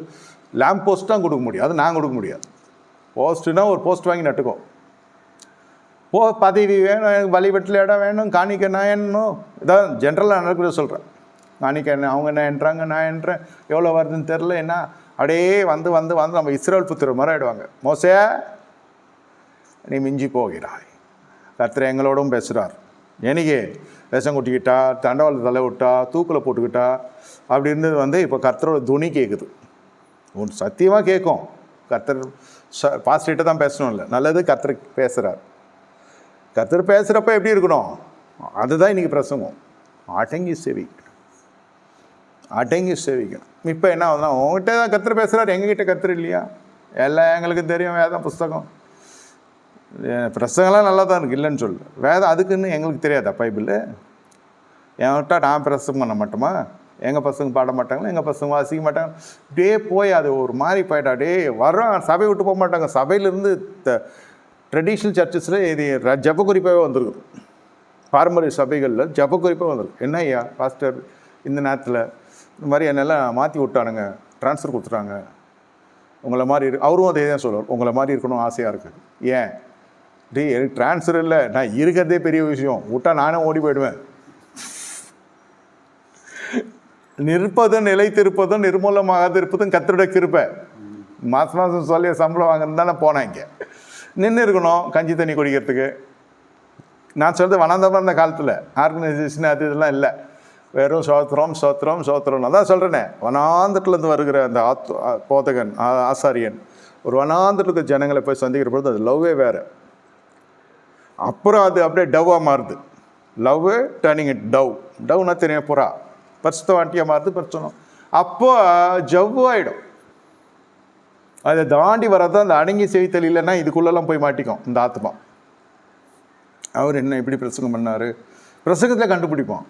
Speaker 1: லேம்ப் போஸ்ட் தான் கொடுக்க முடியும், அது நான் கொடுக்க முடியாது. போஸ்ட்டுனா ஒரு போஸ்ட் வாங்கி நட்டுக்கோ. பதவி வேணும், எனக்கு பலிபீடத்தில் இடம் வேணும், காணிக்க நான் என்னணும், இதான் ஜென்ரலாக நடக்கிறத சொல்கிறேன். காணிக்க என்ன, அவங்க என்ன என்றாங்க, நான் என்றேன், எவ்வளோ வருதுன்னு தெரில. என்ன அப்படியே வந்து நம்ம இஸ்ரேல் புத்திர மாதிரி ஆகிடுவாங்க. மோசே நீ மிஞ்சி போகிறாய். கர்த்தர் எங்களோடும் பேசுகிறார். எனக்கு விஷம் குட்டிக்கிட்டா, தண்டவாளத்தை தலை விட்டா, தூக்கில் போட்டுக்கிட்டா, அப்படி இருந்தது இப்போ கர்த்தரோட துணி கேட்குது. ஒன்று சத்தியமாக கேட்கும். கர்த்தர் பாஸ்டர்கிட்ட தான் பேசணும் இல்லை, நல்லது கர்த்தர் பேசுகிறார். கர்த்தர் பேசுகிறப்ப எப்படி இருக்கணும், அதுதான் இன்றைக்கி பிரசங்கம். அடங்கி சேவிக்கணும். இப்போ என்ன ஆகுதுன்னா, உங்ககிட்ட தான் கர்த்தர் பேசுகிறார், எங்ககிட்ட கர்த்தர் இல்லையா? எல்லாம் எங்களுக்கு தெரியும், வேதம் புஸ்தகம் பிரசங்கம்லாம் நல்லா தான் இருக்குது, இல்லைன்னு சொல்லு. வேதம் அதுக்குன்னு எங்களுக்கு தெரியாதா? பைபிள் என்கிட்ட நான் பிரசங்கம் பண்ண மாட்டோமா? எங்கள் பசங்க பாட மாட்டாங்களா, எங்கள் பசங்க வாசிக்க மாட்டாங்க. இப்படியே போய் அது ஒரு மாதிரி போயிட்டா. டே வரோம், சபை விட்டு போக மாட்டாங்க. சபையிலேருந்து ட்ரெடிஷ்னல் சர்ச்சஸில் இது ஜப குறிப்பாகவே வந்துருக்குது. பாரம்பரிய சபைகளில் ஜப குறிப்பாக வந்துருக்கு. என்ன ஐயா பாஸ்டர் இந்த நேரத்தில் இந்த மாதிரி என்னெல்லாம் மாற்றி விட்டானுங்க, ட்ரான்ஸ்ஃபர் கொடுத்துட்டாங்க, உங்களை மாதிரி அவரும் அதே தான் சொல்லுவார், உங்களை மாதிரி இருக்கணும் ஆசையாக இருக்குது. ஏன் எனக்கு ட்ரான்ஸ்ஃபர் இல்லை, நான் இருக்கிறதே பெரிய விஷயம், விட்டா நானே ஓடி போயிடுவேன். நிற்பதும் நிலைத்திருப்பதும் நிர்மூலமாக இருப்பதும் கத்தருடைய கிருபை. மாதம் சொல்லி சம்பளம் வாங்கினது தானே போனேன். இங்கே நின்று இருக்கணும் கஞ்சி தண்ணி குடிக்கிறதுக்கு. நான் சொல்கிறது வனாந்தமாக இருந்த காலத்தில் ஆர்கனைசேஷன் அது இதெல்லாம் இல்லை, வெறும் சோத்திரம் சோத்திரம் சோத்திரம். அதான் சொல்கிறேனே, வனாந்தத்துலேருந்து வருகிற அந்த போதகன் ஆசாரியன் ஒரு வனாந்தத்துக்கு ஜனங்களை போய் சந்திக்கிற பொழுது அது லவ்வே வேறு. அப்புறம் அது அப்படியே டவ்வாக மாறுது. லவ் டர்னிங் இட் டவ்னா தெரியும், புறா பரிசுத்த வாட்டியாக மாறுது பிரச்சனை. அப்போ ஜவ்வு ஆகிடும். அதை தாண்டி வரதான் அந்த அடங்கி செய்தல். இல்லைன்னா இதுக்குள்ளெல்லாம் போய் மாட்டிக்கும் இந்த ஆத்மா. அவர் என்ன இப்படி பிரசங்கம் பண்ணார், பிரசங்கத்தில் கண்டுபிடிப்போம்.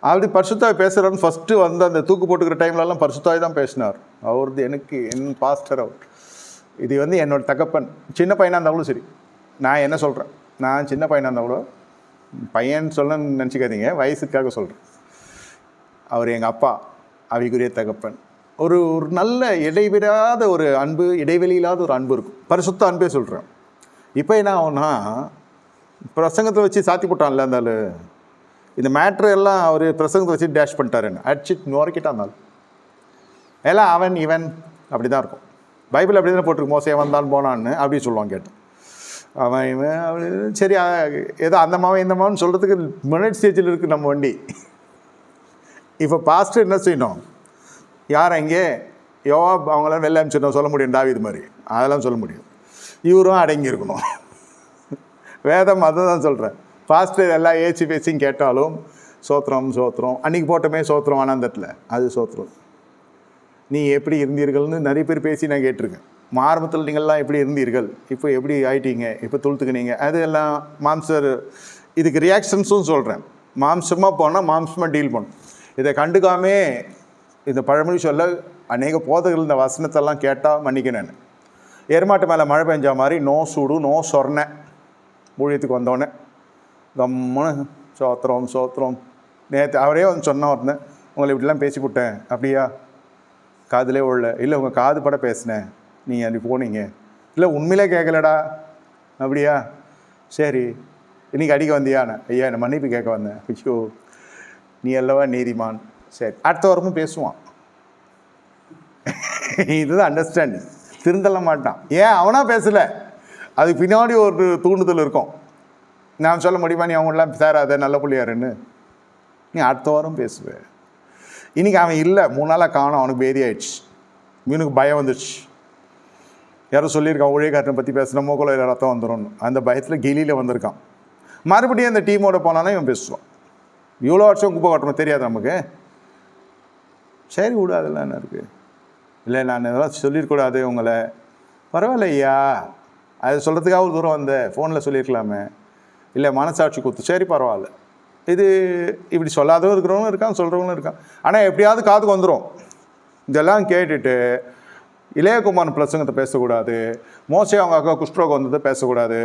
Speaker 1: அப்படி பரிசுத்தாய் பேசுகிறாருன்னு ஃபஸ்ட்டு வந்து அந்த தூக்கு போட்டுக்கிற டைம்லலாம் பரிசுத்தாய் தான் பேசினார். அவரது எனக்கு என் பாஸ்டர் அவர். இது வந்து என்னோடய தகப்பன். சின்ன பையனாக இருந்தாலும் சரி, நான் என்ன சொல்கிறேன், நான் சின்ன பையனாக இருந்தாலும் பையன் சொல்ல நினச்சிக்காதீங்க, வயசுக்காக சொல்கிறேன். அவர் எங்கள் அப்பா, அவைக்குரிய தகப்பன். ஒரு ஒரு நல்ல இடைவிடாத ஒரு அன்பு, இடைவெளி இல்லாத ஒரு அன்பு இருக்கும். பரிசுத்த அன்பே சொல்கிறேன். இப்போ என்ன ஆகும்னா, பிரசங்கத்தை வச்சு சாத்தி போட்டான்ல அந்த இந்த மேட்ரு எல்லாம் அவர் பிரசங்கத்தை வச்சு டேஷ் பண்ணிட்டாரு. என்ன அடிச்சிட்டு நுரைக்கிட்டா இருந்தாலும் எல்லாம் அவன் இவன் அப்படி தான் இருக்கும். பைபிள் அப்படி தானே போட்டிருக்கு, மோசே வந்தான் போனான்னு அப்படி சொல்லுவான். கேட்டேன் அவன் இவன் அப்படி. சரி, ஏதோ அந்த மாவன் இந்த மாவன் சொல்கிறதுக்கு மினிட் ஸ்டேஜில் இருக்குது நம்ம வண்டி. இப்போ பாஸ்டர் என்ன செய்யணும், யார் அங்கே யோவாப் அவங்களாம் வெளில அனுப்பிச்சிடணும் சொல்ல முடியும், தாவீது மாதிரி அதெல்லாம் சொல்ல முடியும். இவரும் அடங்கி இருக்கணும். வேதம் அதை தான் சொல்கிறேன். பாஸ்டர் எல்லாம் ஏச்சி பேசியும் கேட்டாலும் சோத்திரம் சோத்திரம். அன்றைக்கி போட்டோமே சோத்திரம் ஆனந்தத்தில், அது சோத்திரம். நீ எப்படி இருந்தீர்கள்னு நிறைய பேர் பேசி நான் கேட்டிருக்கேன். ஆரம்பத்தில் நீங்கள்லாம் எப்படி இருந்தீர்கள், இப்போ எப்படி ஆயிட்டீங்க, இப்போ துளுத்துக்குனீங்க, அது எல்லாம் மாம்சர். இதுக்கு ரியாக்ஷன்ஸும் சொல்கிறேன். மாம்சமாக போனால் மாம்சமாக டீல் பண்ணும். இதை கண்டுக்காமே இந்த பழமொழி சொல்ல அநேக போதகர்கள் இந்த வசனத்தெல்லாம் கேட்டால் மன்னிக்கணுன்னு. எருமாட்டு மேலே மழை பெஞ்சா மாதிரி நோ சூடு நோ சொர்ணேன். ஊழியத்துக்கு வந்தோடனே கம்முன்னு சோத்திரம் சோத்திரம். நேற்று அவரே வந்து சொன்னால் இருந்தேன், உங்களை இப்படிலாம் பேசி விட்டேன். அப்படியா, காதிலே உள்ள இல்லை, உங்கள் காது பட பேசினேன், நீங்கள் அப்படி போனீங்க, இல்லை உண்மையிலே கேட்கலடா. அப்படியா, சரி, இன்றைக்கி அடிக்க வந்தியாண்ணே, ஐயா என்னை மன்னிப்பு கேட்க வந்தேன். ஐயோ நீ அல்லவா நீதிமான். சரி, அடுத்த வாரமும் பேசுவான். இதுதான் அண்டர்ஸ்டாண்டிங். திருந்தலாம் மாட்டான். ஏன் அவனா பேசலை, அதுக்கு பின்னாடி ஒரு தூண்டுதல் இருக்கும். நான் சொல்ல முடியுமா, நீ அவங்களாம் சேராத நல்ல பிள்ளையாருன்னு. நீ அடுத்த வாரம் பேசுவேன். இன்றைக்கி அவன் இல்லை, 3 நாளாக காணும், அவனுக்கு பேதி ஆயிடுச்சு, இவனுக்கு பயம் வந்துடுச்சு. யாரும் சொல்லியிருக்கான் ஊழியக்காரனை பற்றி பேசுனா மூக்குள்ள ரத்தம் வந்துடும். அந்த பயத்தில் கெலியில் வந்திருக்கான். மறுபடியும் அந்த டீமோட போனானா இவன் பேசுவான். இவ்வளோ வருஷம் குப்பை கட்டணும் தெரியாது நமக்கு. சரி விடு, அதெல்லாம் என்ன இருக்குது. இல்லை நான் இதெல்லாம் சொல்லியிருக்கூடாது உங்களை. பரவாயில்ல ஐயா, அது சொல்கிறதுக்காக ஒரு தூரம் வந்த ஃபோனில் சொல்லியிருக்கலாமே. இல்லை மனசாட்சி கொடுத்து, சரி பரவாயில்ல. இது இப்படி சொல்லாதவங்க இருக்கிறவங்களும் இருக்கான், சொல்கிறவங்களும் இருக்கான். ஆனால் எப்படியாவது காதுக்கு வந்துடும். இதெல்லாம் கேட்டுட்டு இளையகுமாரன் பிரசங்கத்தை பேசக்கூடாது, மோசே அவங்க அக்கா குஷ்டரோகம் வந்ததை பேசக்கூடாது,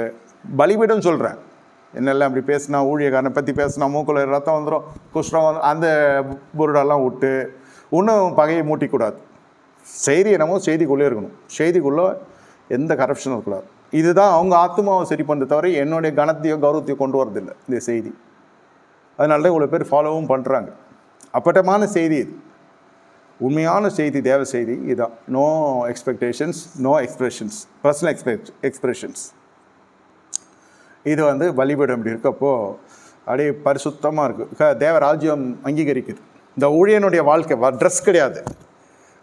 Speaker 1: பலிபீடம் சொல்கிறேன். என்னெல்லாம் இப்படி பேசினா, ஊழியக்காரனை பற்றி பேசினா மூக்குள்ள ரத்தம் வந்துடும், குஷ்டரோகம் வந்து அந்த புருடெல்லாம் விட்டு இன்னும் பகையை மூட்டிக்கூடாது. செய்தி என்னமோ செய்திக்குள்ளே இருக்கணும், செய்திக்குள்ளே எந்த கரப்ஷனும் இருக்கக்கூடாது. இதுதான் அவங்க ஆத்மாவை சரி பண்ணுறது தவிர என்னுடைய கனத்தையோ கௌரவத்தையோ கொண்டு வரதில்லை இந்த செய்தி. அதனால தான் இவ்வளோ பேர் ஃபாலோவும் பண்ணுறாங்க. அப்பட்டமான செய்தி இது, உண்மையான செய்தி, தேவ செய்தி இதுதான். No expectations, no expressions, personal expressions. இது வந்து பலிபீடம் இப்படி இருக்கப்போ அப்படியே பரிசுத்தமாக இருக்குது. தேவராஜ்யம் அங்கீகரிக்குது. இந்த ஊழியனுடைய வாழ்க்கை ட்ரெஸ் கிடையாது,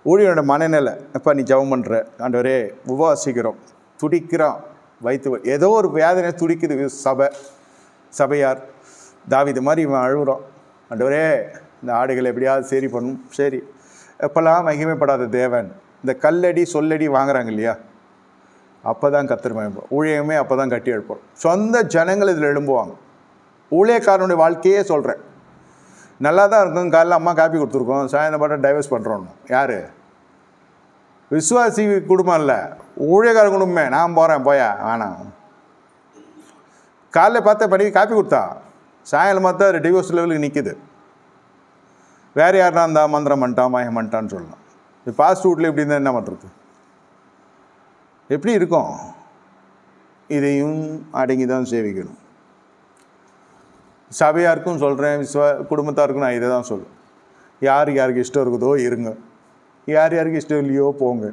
Speaker 1: ஊழியனோட மனநிலை. இப்போ நீ ஜெபம் பண்ணுற, ஆண்டவரே உபவாசிக்கிறோம், துடிக்கிறான், வயிற்று ஏதோ ஒரு வேதனை துடிக்குது. சபையார் தாவீது மாதிரி இவன் அழுகுறான், ஆண்டவரே இந்த ஆடுகளை எப்படியாவது சரி பண்ணும். சரி, எப்போல்லாம் மகிமைப்படாத தேவன் இந்த கல்லடி சொல்லடி வாங்குறாங்க இல்லையா, அப்போ தான் கர்த்தர் மகிமைப்படும். ஊழியமே அப்போ தான் கட்டி எழுப்போம். சொந்த ஜனங்கள் இதில் எழும்புவாங்க. ஊழியக்காரனுடைய வாழ்க்கையே சொல்கிறேன். நல்லா தான் இருக்கும், காலையில் அம்மா காப்பி கொடுத்துருக்கோம், சாயந்தரம் பாட்டு டைவர்ஸ் பண்ணுறோன்னு. யார்? விசுவாசி குடும்பம் இல்லை, ஊழியக்கார குடும்பமே. நான் போகிறேன், போயா வேணாம். காலையில் பார்த்தா பண்ணி காப்பி கொடுத்தா, சாயங்காலம் பார்த்தா டிவோர்ஸ் லெவலுக்கு நிற்கிது. வேறு யாருனா இருந்தால் மந்திரம் பண்ணிட்டான் மாயம் பண்ணிட்டான்னு சொல்லலாம். இப்போ ஃபாஸ்ட் ஃபுட்டில் இப்படி இருந்தால் என்ன பண்ணுறது? எப்படி இருக்கும்? இதையும் அடங்கி தான் சேவிக்கணும். சபையாருக்கும் சொல்கிறேன், குடும்பத்தாருக்கும் நான் இதை தான் சொல்லுவேன். யாருக்கு யாருக்கு இஷ்டம் இருக்குதோ இருங்க, யாருக்கு இஷ்டம் இல்லையோ போங்க.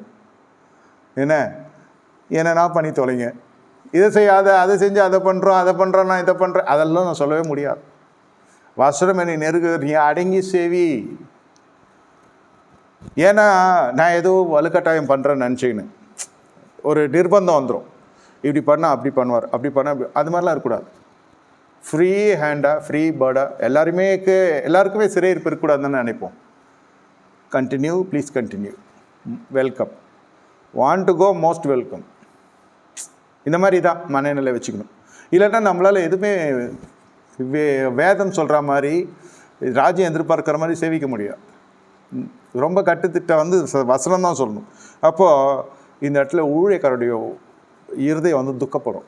Speaker 1: என்னன்னா பண்ணி தொலைங்க. இதை செய்யாத, அதை செஞ்சு அதை பண்ணுறோம் நான் இதை பண்ணுறேன், அதெல்லாம் நான் சொல்லவே முடியாது. வசனம் என்னை நெருங்க, நீ அடங்கி சேவி. ஏன்னா நான் ஏதோ வலுக்கட்டாயம் பண்ணுறேன்னு நினச்சிக்கின்னு ஒரு நிர்பந்தம் வந்துடும். இப்படி பண்ணால் அப்படி பண்ணுவார், அப்படி பண்ணால் அப்படி, அது மாதிரிலாம் இருக்கக்கூடாது. ஃப்ரீ ஹேண்டாக, ஃப்ரீ பேர்டாக எல்லாருக்குமே சிறையிருப்பு இருக்கக்கூடாதுன்னு நினைப்போம். Continue, please continue, welcome, want to go, most welcome. இந்த மாதிரி தான் மனநிலை வச்சுக்கணும். இல்லைன்னா நம்மளால் எதுவுமே வேதம் சொல்கிற மாதிரி ராஜ்யம் எதிர்பார்க்குற மாதிரி சேவிக்க முடியாது. ரொம்ப கட்டுத்திட்ட வசனம் தான் சொல்லணும். அப்போது இந்த இடத்துல ஊழியக்காரருடைய இருதயம் துக்கப்படும்.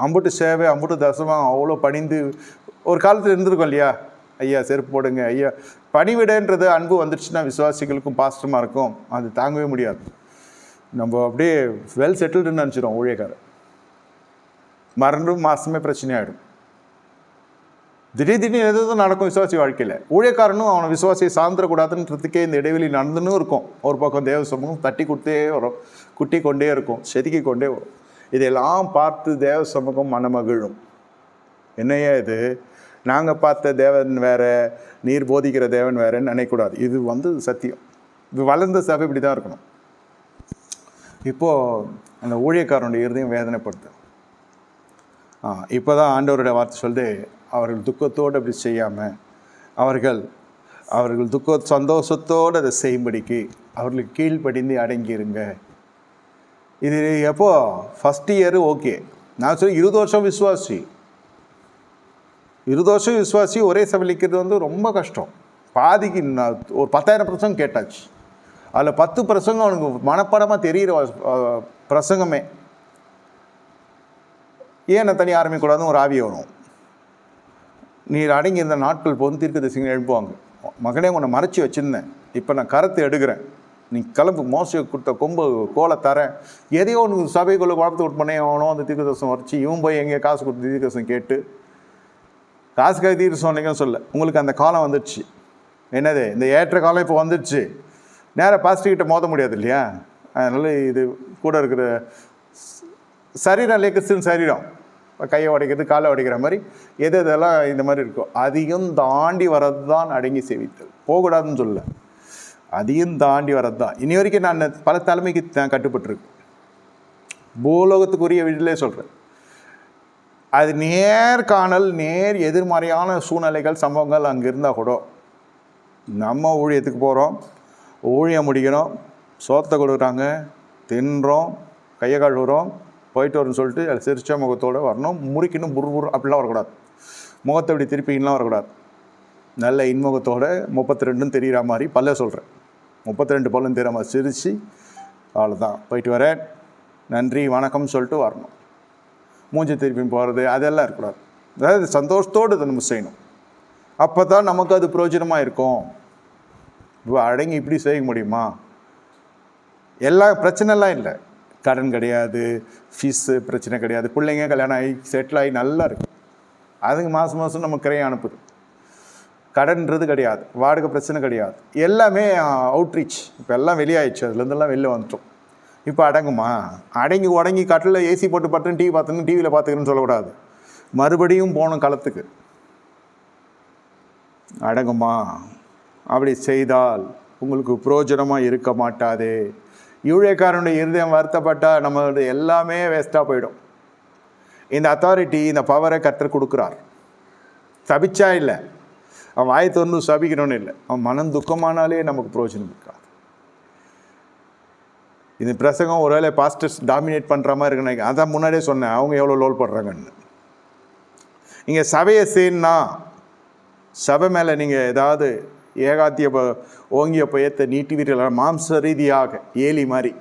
Speaker 1: அம்புட்டு சேவை, அம்புட்டு தசமாக அவ்வளோ பணிந்து ஒரு காலத்தில் இருந்திருக்கும் இல்லையா? ஐயா செருப்பு போடுங்க, ஐயா பணிவிடன்றது அன்பு வந்துடுச்சுன்னா விசுவாசிகளுக்கும் பாஸ்டமாக இருக்கும், அது தாங்கவே முடியாது. நம்ம அப்படியே வெல் செட்டில்டுன்னு நினச்சிடும். ஊழியக்காரர் மாதமே பிரச்சனையாகிடும். திடீர்னு எதுவும் நடக்கும் விசுவாசி வாழ்க்கையில். ஊழியக்காரனும் அவனை விசுவாசியை சார்ந்துடக்கூடாதுன்றதுக்கே இந்த இடைவெளி நடந்துன்னு இருக்கும். ஒரு பக்கம் தேவ சமூகம் தட்டி கொடுத்தே வரும், குட்டி கொண்டே இருக்கும், செதுக்கி கொண்டே வரும். இதையெல்லாம் பார்த்து தேவ சமூகம் மனமகிழும். என்னையா இது, நாங்கள் பார்த்த தேவன் வேறு, நீர் போதிக்கிற தேவன் வேறுன்னு நினைக்கக்கூடாது. இது சத்தியம். இது வளர்ந்த சபை இப்படி தான் இருக்கணும். இப்போது அந்த ஊழியக்காரனுடைய இருதயம் வேதனைப்படுத்து. இப்போ தான் ஆண்டவருடைய வார்த்தை சொல்லுது, அவர்கள் துக்கத்தோடு அப்படி செய்யாமல் அவர்கள் சந்தோஷத்தோடு அதை செய்யும்படிக்கு அவர்களுக்கு கீழ்ப்படிந்து அடங்கியிருங்க. இது எப்போ? First year okay. நான் சொல்லி 20 வருஷம் விசுவாசி, 20 வருஷம் விசுவாசி ஒரே சபைக்கிறது ரொம்ப கஷ்டம். பாதிக்கு ஒரு 10,000 பிரசங்கம் கேட்டாச்சு. அதில் 10 பிரசங்கம் அவனுக்கு மனப்பாடமாக தெரிகிற பிரசங்கமே. ஏன் நான் தனி ஆரம்பிக்கக்கூடாதுன்னு ஒரு ஆவியை வரும். நீர் அடங்கி இருந்த நாட்கள் போது தீர்க்கதரிசிகள் எழுப்புவாங்க, மகனே உன்னை மறைச்சி வச்சுருந்தேன், இப்போ நான் கருத்தை எடுக்கிறேன், நீ கிளம்பு, மோசை கொடுத்த கொம்பு கோலை தரேன். எதையோ ஒன்று சபைக்குள்ளே குழப்பத்தை விட்டு பண்ணே ஆகணும். அந்த தீர்க்கதரிசனம் வரைச்சி இவன் போய் எங்கேயோ காசு கொடுத்து தீர்க்கதரிசனம் கேட்டு காசுக்காக தீர்க்க சொன்னீங்கன்னு சொல்ல. உங்களுக்கு அந்த காலம் வந்துடுச்சு. என்னது, இந்த ஏற்ற காலம் இப்போ வந்துடுச்சு. நேராக பாஸ்டர்கிட்ட மோத முடியாது இல்லையா? அதனால் இது கூட இருக்கிற சரீரம் இல்லையா, கிறிஸ்டின் சரீரம், கையை உடைக்கிறது, காலை உடைக்கிற மாதிரி இதெல்லாம் இந்த மாதிரி இருக்கும். அதையும் தாண்டி வர்றது தான் அடங்கி சேவித்தல். போகக்கூடாதுன்னு சொல்ல, அதையும் தாண்டி வர்றது தான். இனி வரைக்கும் நான் பல தலைமைக்கு நான் கட்டுப்பட்டுருக்கேன். பூலோகத்துக்குரிய வீட்டிலே சொல்கிறேன். அது நேர்காணல், எதிர்மறையான சூழ்நிலைகள், சம்பவங்கள் அங்கே இருந்தால் கூட நம்ம ஊழியத்துக்கு போகிறோம், ஊழியம் முடிக்கணும், சோத்தை கொடுக்குறாங்க, தின்றோம், கையை கழுவுறோம், போயிட்டு வரும்னு சொல்லிட்டு அது சிரிச்ச முகத்தோடு வரணும். முறிக்கணும், புரு அப்படிலாம் வரக்கூடாது. முகத்தை இப்படி திருப்பிங்கலாம் வரக்கூடாது. நல்ல இன்முகத்தோடு 32ன்னு தெரிகிற மாதிரி பல்ல சொல்கிறேன், 32 பல்லுன்னு தெரிகிற மாதிரி சிரித்து அவ்வளோதான் போயிட்டு வரேன், நன்றி வணக்கம்னு சொல்லிட்டு வரணும். மூஞ்சி திருப்பி போகிறது அதெல்லாம் இருக்கக்கூடாது. அதாவது சந்தோஷத்தோடு இதை நம்ம செய்யணும். அப்போ தான் நமக்கு அது பிரயோஜனமாக இருக்கும். அடங்கி இப்படி செய்ய முடியுமா? பிரச்சனைலாம் இல்லை. கடன் கிடையாது, ஃபீஸு பிரச்சனை கிடையாது, பிள்ளைங்க கல்யாணம் ஆகி செட்டில் ஆகி நல்லா இருக்குது. அதுக்கு மாதம் மாதம் நம்ம கிரையை அனுப்புது. கடன்றது கிடையாது, வாடகை பிரச்சனை கிடையாது, எல்லாமே அவுட்ரீச். இப்போ எல்லாம் வெளியாகிடுச்சு, அதுலேருந்தெல்லாம் வெளில வந்துட்டோம். இப்போ அடங்குமா? உடங்கி கட்டில் ஏசி போட்டு பார்த்துன்னு டிவி பார்த்துன்னு டிவியில் பார்த்துக்கிறேன்னு சொல்லக்கூடாது. மறுபடியும் போகணும் களத்துக்கு. அடங்குமா? அப்படி செய்தால் உங்களுக்கு புரோஜனமாக இருக்க மாட்டாதே. ஊழியக்காரனுடைய இருதயம் வருத்தப்பட்டால் நம்மளுடைய எல்லாமே வேஸ்ட்டாக போயிடும். இந்த அத்தாரிட்டி, இந்த பவரை கர்த்தர் கொடுக்குறார். சபிச்சா இல்லை, அவன் வாயை திறந்து சபிக்கணும்னு இல்லை, அவன் மனம் துக்கமானாலே நமக்கு புரோஜனம் இருக்காது. இந்த பிரசங்கம் ஒருவேளை பாஸ்டர்ஸ் டாமினேட் பண்ணுற மாதிரி இருக்குன்னு அதான் முன்னாடியே சொன்னேன், அவங்க எவ்வளோ லோல் படுறாங்கன்னு. இங்கே சபையை செய்யணுன்னா, சபை மேலே நீங்கள் ஏதாவது ஏகாத்திய ஓங்கிய பயத்தை நீட்டி வீரர்கள் மாம்ச ரீதியாக ஏலி மாதிரி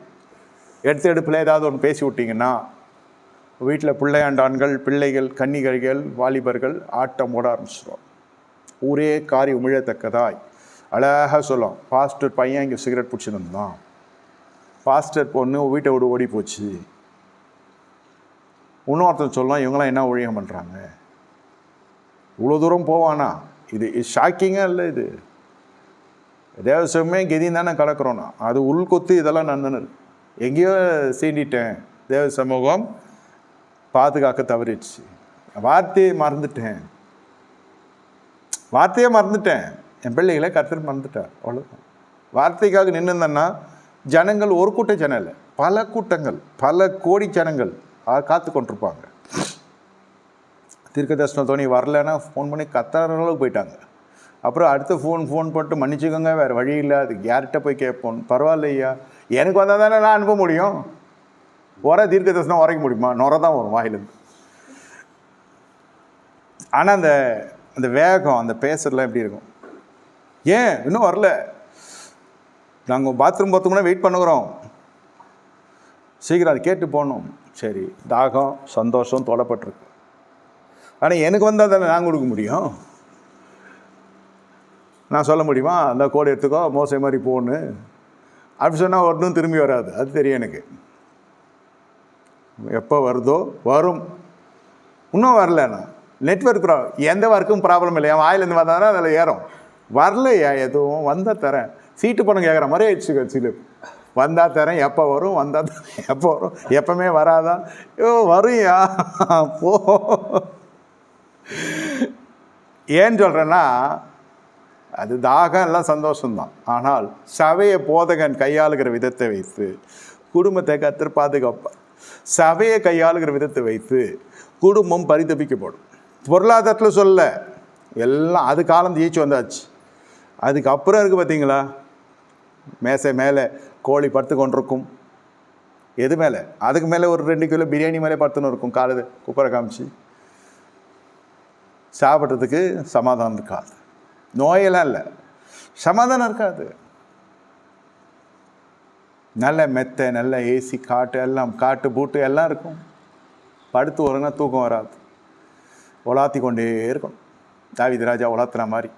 Speaker 1: எடுப்பில் ஏதாவது ஒன்று பேசி விட்டிங்கன்னா, வீட்டில் பிள்ளையாண்டான்கள், பிள்ளைகள், கன்னிகைகள், வாலிபர்கள் ஆட்டம் ஓட ஆரம்பிச்சிடுவோம். ஊரே காரி உமிழத்தக்கதாய் அழகாக சொல்லும். பாஸ்டர் பையன் இங்கே சிகரெட் பிடிச்சின்னு இருந்தான், பாஸ்டர் பொண்ணு வீட்டை விட்டு ஓடி போச்சு. இன்னொருத்தன் சொல்லலாம், இவங்களாம் என்ன ஊழியம் பண்ணுறாங்க, இவ்வளோ தூரம் போவானா? இது ஷாக்கிங்காக இல்லை? இது தேவசமே கெதி தானே கலக்கிறோன்னா, அது உள்கொத்து இதெல்லாம் நந்தனு எங்கேயோ சீண்டிட்டேன். தேவ சமூகம் பாதுகாக்க தவறிடுச்சு. வார்த்தையை மறந்துட்டேன், என் பிள்ளைகளை கர்த்தர் மறந்துட்டார், அவ்வளோதான். வார்த்தைக்காக நின்றுந்தேன்னா ஜனங்கள் ஒரு கூட்ட ஜனம் இல்லை, பல கூட்டங்கள், பல கோடி ஜனங்கள் காத்து கொண்டிருப்பாங்க. தீர்க்க தரிசனத்தோனி வரலன்னா ஃபோன் பண்ணி கத்துற அளவுக்கு போயிட்டாங்க. அப்புறம் அடுத்து ஃபோன் பண்ணிட்டு மன்னிச்சுக்கோங்க, வேறு வழி இல்லை, அதுக்கு யார்கிட்ட போய் கேட்போம், பரவாயில்லையா எனக்கு வந்தால் தானே நான் அனுப்ப முடியும். தீர்க்க தரிசனம் உரைக்க முடியுமா? நுரை தான் வரும் வாயிலிருந்து. ஆனால் அந்த வேகம், அந்த பேசுறதுலாம் எப்படி இருக்கும்? ஏன் இன்னும் வரல? நாங்கள் பாத்ரூம் போகிறதுக்குன்னா வெயிட் பண்ணுகிறோம், சீக்கிரம் அது கேட்டு போகணும். சரி, தாகம் சந்தோஷம் தொடப்பட்டிருக்கு. ஆனால் எனக்கு வந்தால் தானே நான் கொடுக்க முடியும். நான் சொல்ல முடியுமா, அந்த கோடு எடுத்துக்கோ, மோசை மாதிரி போன்னு அப்படி சொன்னால் ஒன்றும் திரும்பி வராது. அது தெரியும் எனக்கு. எப்போ வருதோ வரும். இன்னும் வரலண்ணா நெட்வொர்க் எந்த ஒர்க்கும் ப்ராப்ளம் இல்லை. என் வாயிலேருந்து வந்தால் அதில் ஏறும். வரலையா எதுவும், வந்தால் தரேன். சீட்டு பணம் கேட்குற மாதிரி ஆயிடுச்சு கட்சியில். வந்தால் தரேன், எப்போ வரும், வந்தால் தரேன், எப்போ வரும், எப்பவுமே வராதா? வரும்யா போ. ஏன்னு சொல்கிறேன்னா, அது தாகம் எல்லாம் சந்தோஷம்தான். ஆனால் சபையை போதகன் கையாளுகிற விதத்தை வைத்து குடும்பத்தை கர்த்தர் பாதுகாப்பார். சபையை கையாளுகிற விதத்தை வைத்து குடும்பம் பரிதபிக்கப்படும். பொருளாதாரத்தில் சொல்ல எல்லாம் அது காலம் ஜெயிச்சு வந்தாச்சு. அதுக்கப்புறம் இருக்குது பார்த்தீங்களா, மேசை மேலே கோழி படுத்து கொண்டிருக்கும். எது மேலே? அதுக்கு மேலே ஒரு 2 கிலோ பிரியாணி மேலே படுத்துன்னு இருக்கும். காலது குப்பரை காமிச்சு சாப்பிட்றதுக்கு சமாதானம் இருக்காது. நோயெல்லாம் இல்லை, சமாதானம் இருக்காது. நல்ல மெத்தை, நல்ல ஏசி, காட்டு எல்லாம், காட்டு பூட்டு எல்லாம் இருக்கும். படுத்து வரனா தூக்கம் வராது, உலாத்தி கொண்டே இருக்கணும். தாவீது ராஜா உலாத்துற மாதிரி.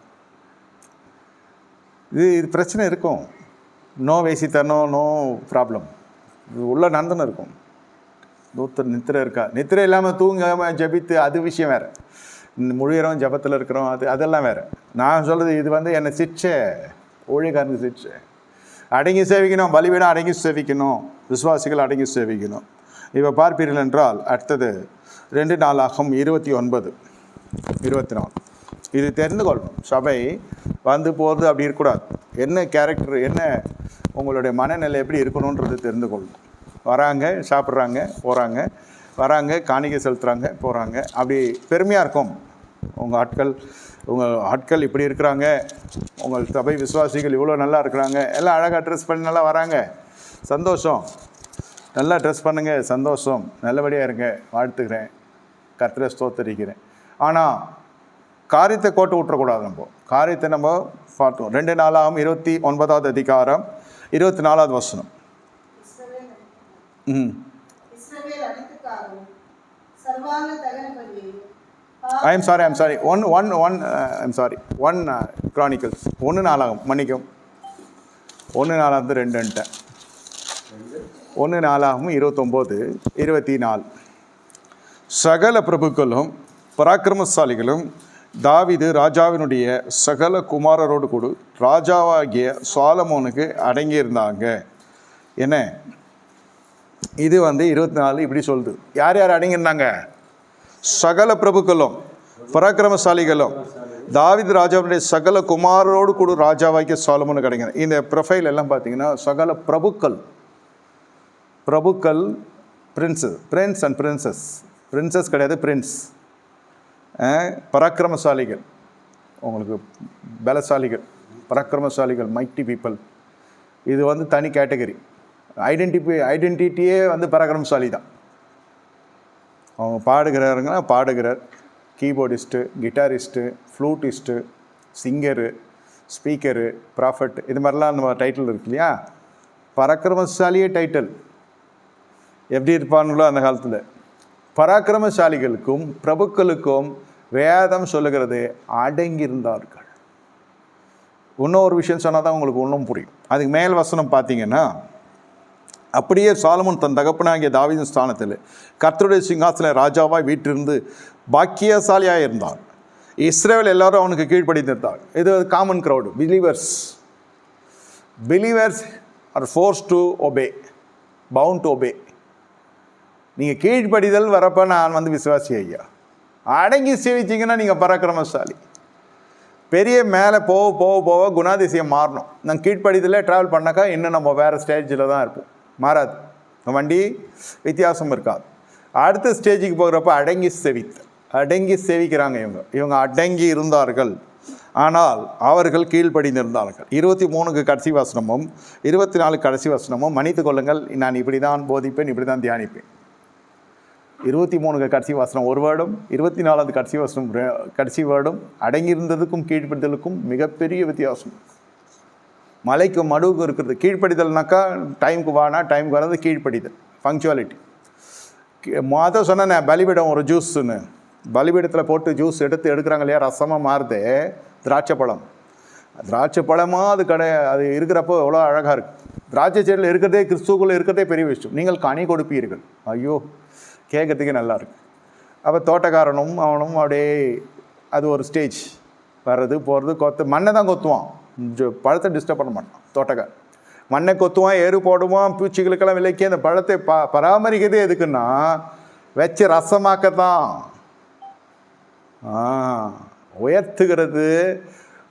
Speaker 1: இது பிரச்சனை இருக்கும். நோ வேசித்தனம், நோ ப்ராப்ளம், இது உள்ள நடந்துன்னு இருக்கும். நித்திரை இருக்கா? நித்திரை இல்லாமல் தூங்காமல் ஜபித்து அது விஷயம் வேறு. முழுகிறோம் ஜபத்தில் இருக்கிறோம், அதெல்லாம் வேறு. நான் சொல்கிறது இது என்னை சிச்சை, ஊழியக்காரனுக்கு சிச்சை. அடங்கி சேவிக்கணும், பலிபீடம் அடங்கி சேவிக்கணும், விசுவாசிகள் அடங்கி சேவிக்கணும். இப்போ பார்ப்பீர்கள் என்றால் அடுத்தது 2 நாளாகும் 29, 24. இது தெரிந்து கொள்ளணும். சபை வந்து போகிறது அப்படி இருக்கக்கூடாது. என்ன கேரக்டர், என்ன உங்களுடைய மனநிலை எப்படி இருக்கணுன்றது தெரிந்து கொள்ளணும். வராங்க, சாப்பிட்றாங்க, போகிறாங்க, வராங்க, காணிக்கை செலுத்துகிறாங்க, போகிறாங்க. அப்படி பெருமையாக இருக்கும். உங்கள் ஆட்கள் இப்படி இருக்கிறாங்க, உங்கள் சபை விசுவாசிகள் இவ்வளோ நல்லா இருக்கிறாங்க, எல்லாம் அழகாக ட்ரெஸ் பண்ணி நல்லா வராங்க, சந்தோஷம். நல்லா ட்ரெஸ் பண்ணுங்கள், சந்தோஷம், நல்லபடியாக இருங்க, வாழ்த்துக்கிறேன், கர்த்தரை ஸ்தோத்தரிக்கிறேன். ஆனால் காரியத்தை கோட்டை விட்டுறக்கூடாது. காரியத்தை நம்ம பார்த்தோம். 2 நாளாகும் 29வது அதிகாரம் 24வது வசனம். I'm sorry. 1 Chronicles 1 நாளாகும், மன்னிக்கும், 1 நாளாவது 2 1 நாளாகும் 29, 24. சகல பிரபுக்களும் பராக்கிரமசாலிகளும் தாவீது ராஜாவினுடைய சகல குமாரரோடு கூட ராஜாவாகிய சாலமோனுக்கு அடங்கியிருந்தாங்க. என்ன இது 24 இப்படி சொல்லுது. யார் யார் அடங்கியிருந்தாங்க? சகல பிரபுக்களும் பராக்கிரமசாலிகளும் தாவீது ராஜாவுடைய சகல குமாரரோடு கூட ராஜாவாகிய சாலமோனுக்கு அடங்கின. இந்த ப்ரொஃபைல் எல்லாம் பார்த்தீங்கன்னா சகல பிரபுக்கள் பிரின்ஸ் அண்ட் பிரின்சஸ். பிரின்சஸ் கிடையாது, பிரின்ஸ். பராக்கிரமசாலிகள், உங்களுக்கு பலசாலிகள், பராக்கிரமசாலிகள், மைட்டி பீப்புள். இது தனி கேட்டகரி. ஐடென்டிட்டியே பராக்கிரமசாலி தான். அவங்க பாடுகிறாருங்கன்னா பாடுகிறார், கீபோர்டிஸ்ட்டு, கிட்டாரிஸ்ட்டு, ஃப்ளூட்டிஸ்ட்டு, சிங்கரு, ஸ்பீக்கரு, ப்ராஃபட், இது மாதிரிலாம் நம்ம டைட்டில் இருக்கு இல்லையா? பராக்கிரமசாலியே டைட்டில். எப்படி இருப்பானுங்களோ அந்த காலத்தில். பராக்கிரமசாலிகளுக்கும் பிரபுக்களுக்கும் வேதம் சொல்லுகிறது அடங்கியிருந்தார்கள். இன்னொரு விஷயம் சொன்னால் தான் உங்களுக்கு ஒன்றும் புரியும். அதுக்கு மேல் வசனம் பார்த்தீங்கன்னா, அப்படியே சாலமோன் தன் தகப்பனாகிய தாவீதின் ஸ்தானத்தில் கர்த்தருடைய சிங்காசன ராஜாவாய் வீட்டிலிருந்து பாக்கியசாலியாக இருந்தார். இஸ்ரவேல் எல்லாரும் அவனுக்கு கீழ்ப்படிந்திருந்தார். இது common crowd. Believers are force to obey, bound to obey. நீங்கள் கீழ்ப்படிதல் வரப்போ நான் வந்து விசுவாசி ஐயா, அடங்கி சேவிச்சிங்கன்னா நீங்கள் பராக்கிரமசாலி. பெரிய மேலே போக போக போக குணாதிசயம் மாறணும். நாங்கள் கீழ்ப்படிதலே ட்ராவல் பண்ணாக்கா இன்னும் நம்ம வேறு ஸ்டேஜில் தான் இருப்போம், மாறாது. வண்டி வித்தியாசம் இருக்காது. அடுத்த ஸ்டேஜுக்கு போகிறப்ப அடங்கி சேவிக்கிறாங்க. இவங்க அடங்கி இருந்தார்கள், ஆனால் அவர்கள் கீழ்ப்படிந்திருந்தார்கள். 23 கடைசி வசனமும் 24 கடைசி வசனமும் மன்னித்து கொள்ளுங்கள், நான் இப்படி தான் போதிப்பேன், இப்படி தான் தியானிப்பேன். 23 கடைசி வசனம் ஒரு வேர்டும், 24 கடைசி வேர்டும் அடங்கியிருந்ததுக்கும் கீழ்ப்படிதலுக்கும் மிகப்பெரிய வித்தியாசம். மலைக்கும் மடுவுக்கும் இருக்கிறது. கீழ்ப்படிதல்னாக்கா டைமுக்கு வானா டைமுக்கு வர்றது கீழ்ப்படிதல், பங்க்சுவாலிட்டி. மொதல் சொன்னேன் பலிபீடம் ஒரு ஜூஸ்ன்னு, பலிபீடத்தில் போட்டு ஜூஸ் எடுக்கிறாங்க இல்லையா, ரசமாக மாறுது திராட்சை பழமாக அது இருக்கிறப்போ எவ்வளோ அழகாக இருக்குது. திராட்சை செடியில் இருக்கிறதே, கிறிஸ்துவுக்குள்ளே இருக்கிறதே பெரிய விஷயம். நீங்கள் கனி கொடுப்பீர்கள். ஐயோ, கேட்கறதுக்கே நல்லா இருக்கு. அப்போ தோட்டக்காரனும் அவனும் அப்படியே அது ஒரு ஸ்டேஜ் வர்றது போகிறது. மண்ணை தான் கொத்துவான், பழத்தை டிஸ்டர்ப் பண்ண மாட்டான். தோட்டக்காரன் மண்ணை கொத்துவான், ஏறு போடுவான், பூச்சிகளுக்கெல்லாம் விலைக்கு. அந்த பழத்தை பராமரிக்கிறதே எதுக்குன்னா வச்சு ரசமாக்கத்தான். உயர்த்துகிறது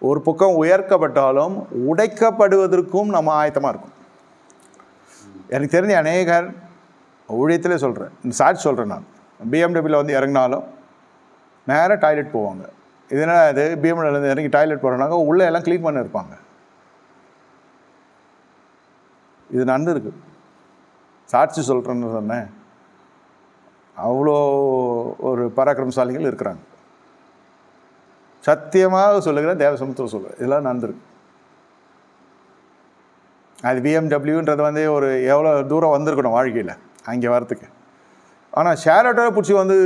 Speaker 1: ஒரு பக்கம் உயர்க்கப்பட்டாலும் உடைக்கப்படுவதற்கும் நம்ம ஆயத்தமாக இருக்கும். எனக்கு தெரிஞ்ச அநேகர் ஊழியத்திலே சொல்கிறேன், சாட்சி சொல்கிறேன். நான் பிஎம்டபிள்யூவில் வந்து இறங்கினாலும் நேராக டாய்லெட் போவாங்க. இதனால் அது பிஎம்டபிள்யூலேருந்து இறங்கி டாய்லெட் போகிறனாங்க உள்ளே எல்லாம் க்ளீன் பண்ண இருப்பாங்க. இது நடந்துருக்கு, சாட்சி சொல்கிறேன்னு சொன்னேன். அவ்வளோ ஒரு பராக்கிரமசாலிகள் இருக்கிறாங்க. சத்தியமாக சொல்லுகிறேன், தேவசமுத்திரம் சொல்லுவேன், இதெல்லாம் நடந்திருக்கு. அது பிஎம்டபிள்யூன்றது வந்து ஒரு எவ்வளோ தூரம் வந்திருக்கணும் வாழ்க்கையில் அங்கே வரத்துக்கு. ஆனால் ஷேர் ஆட்டோவில் பிடிச்சி வந்து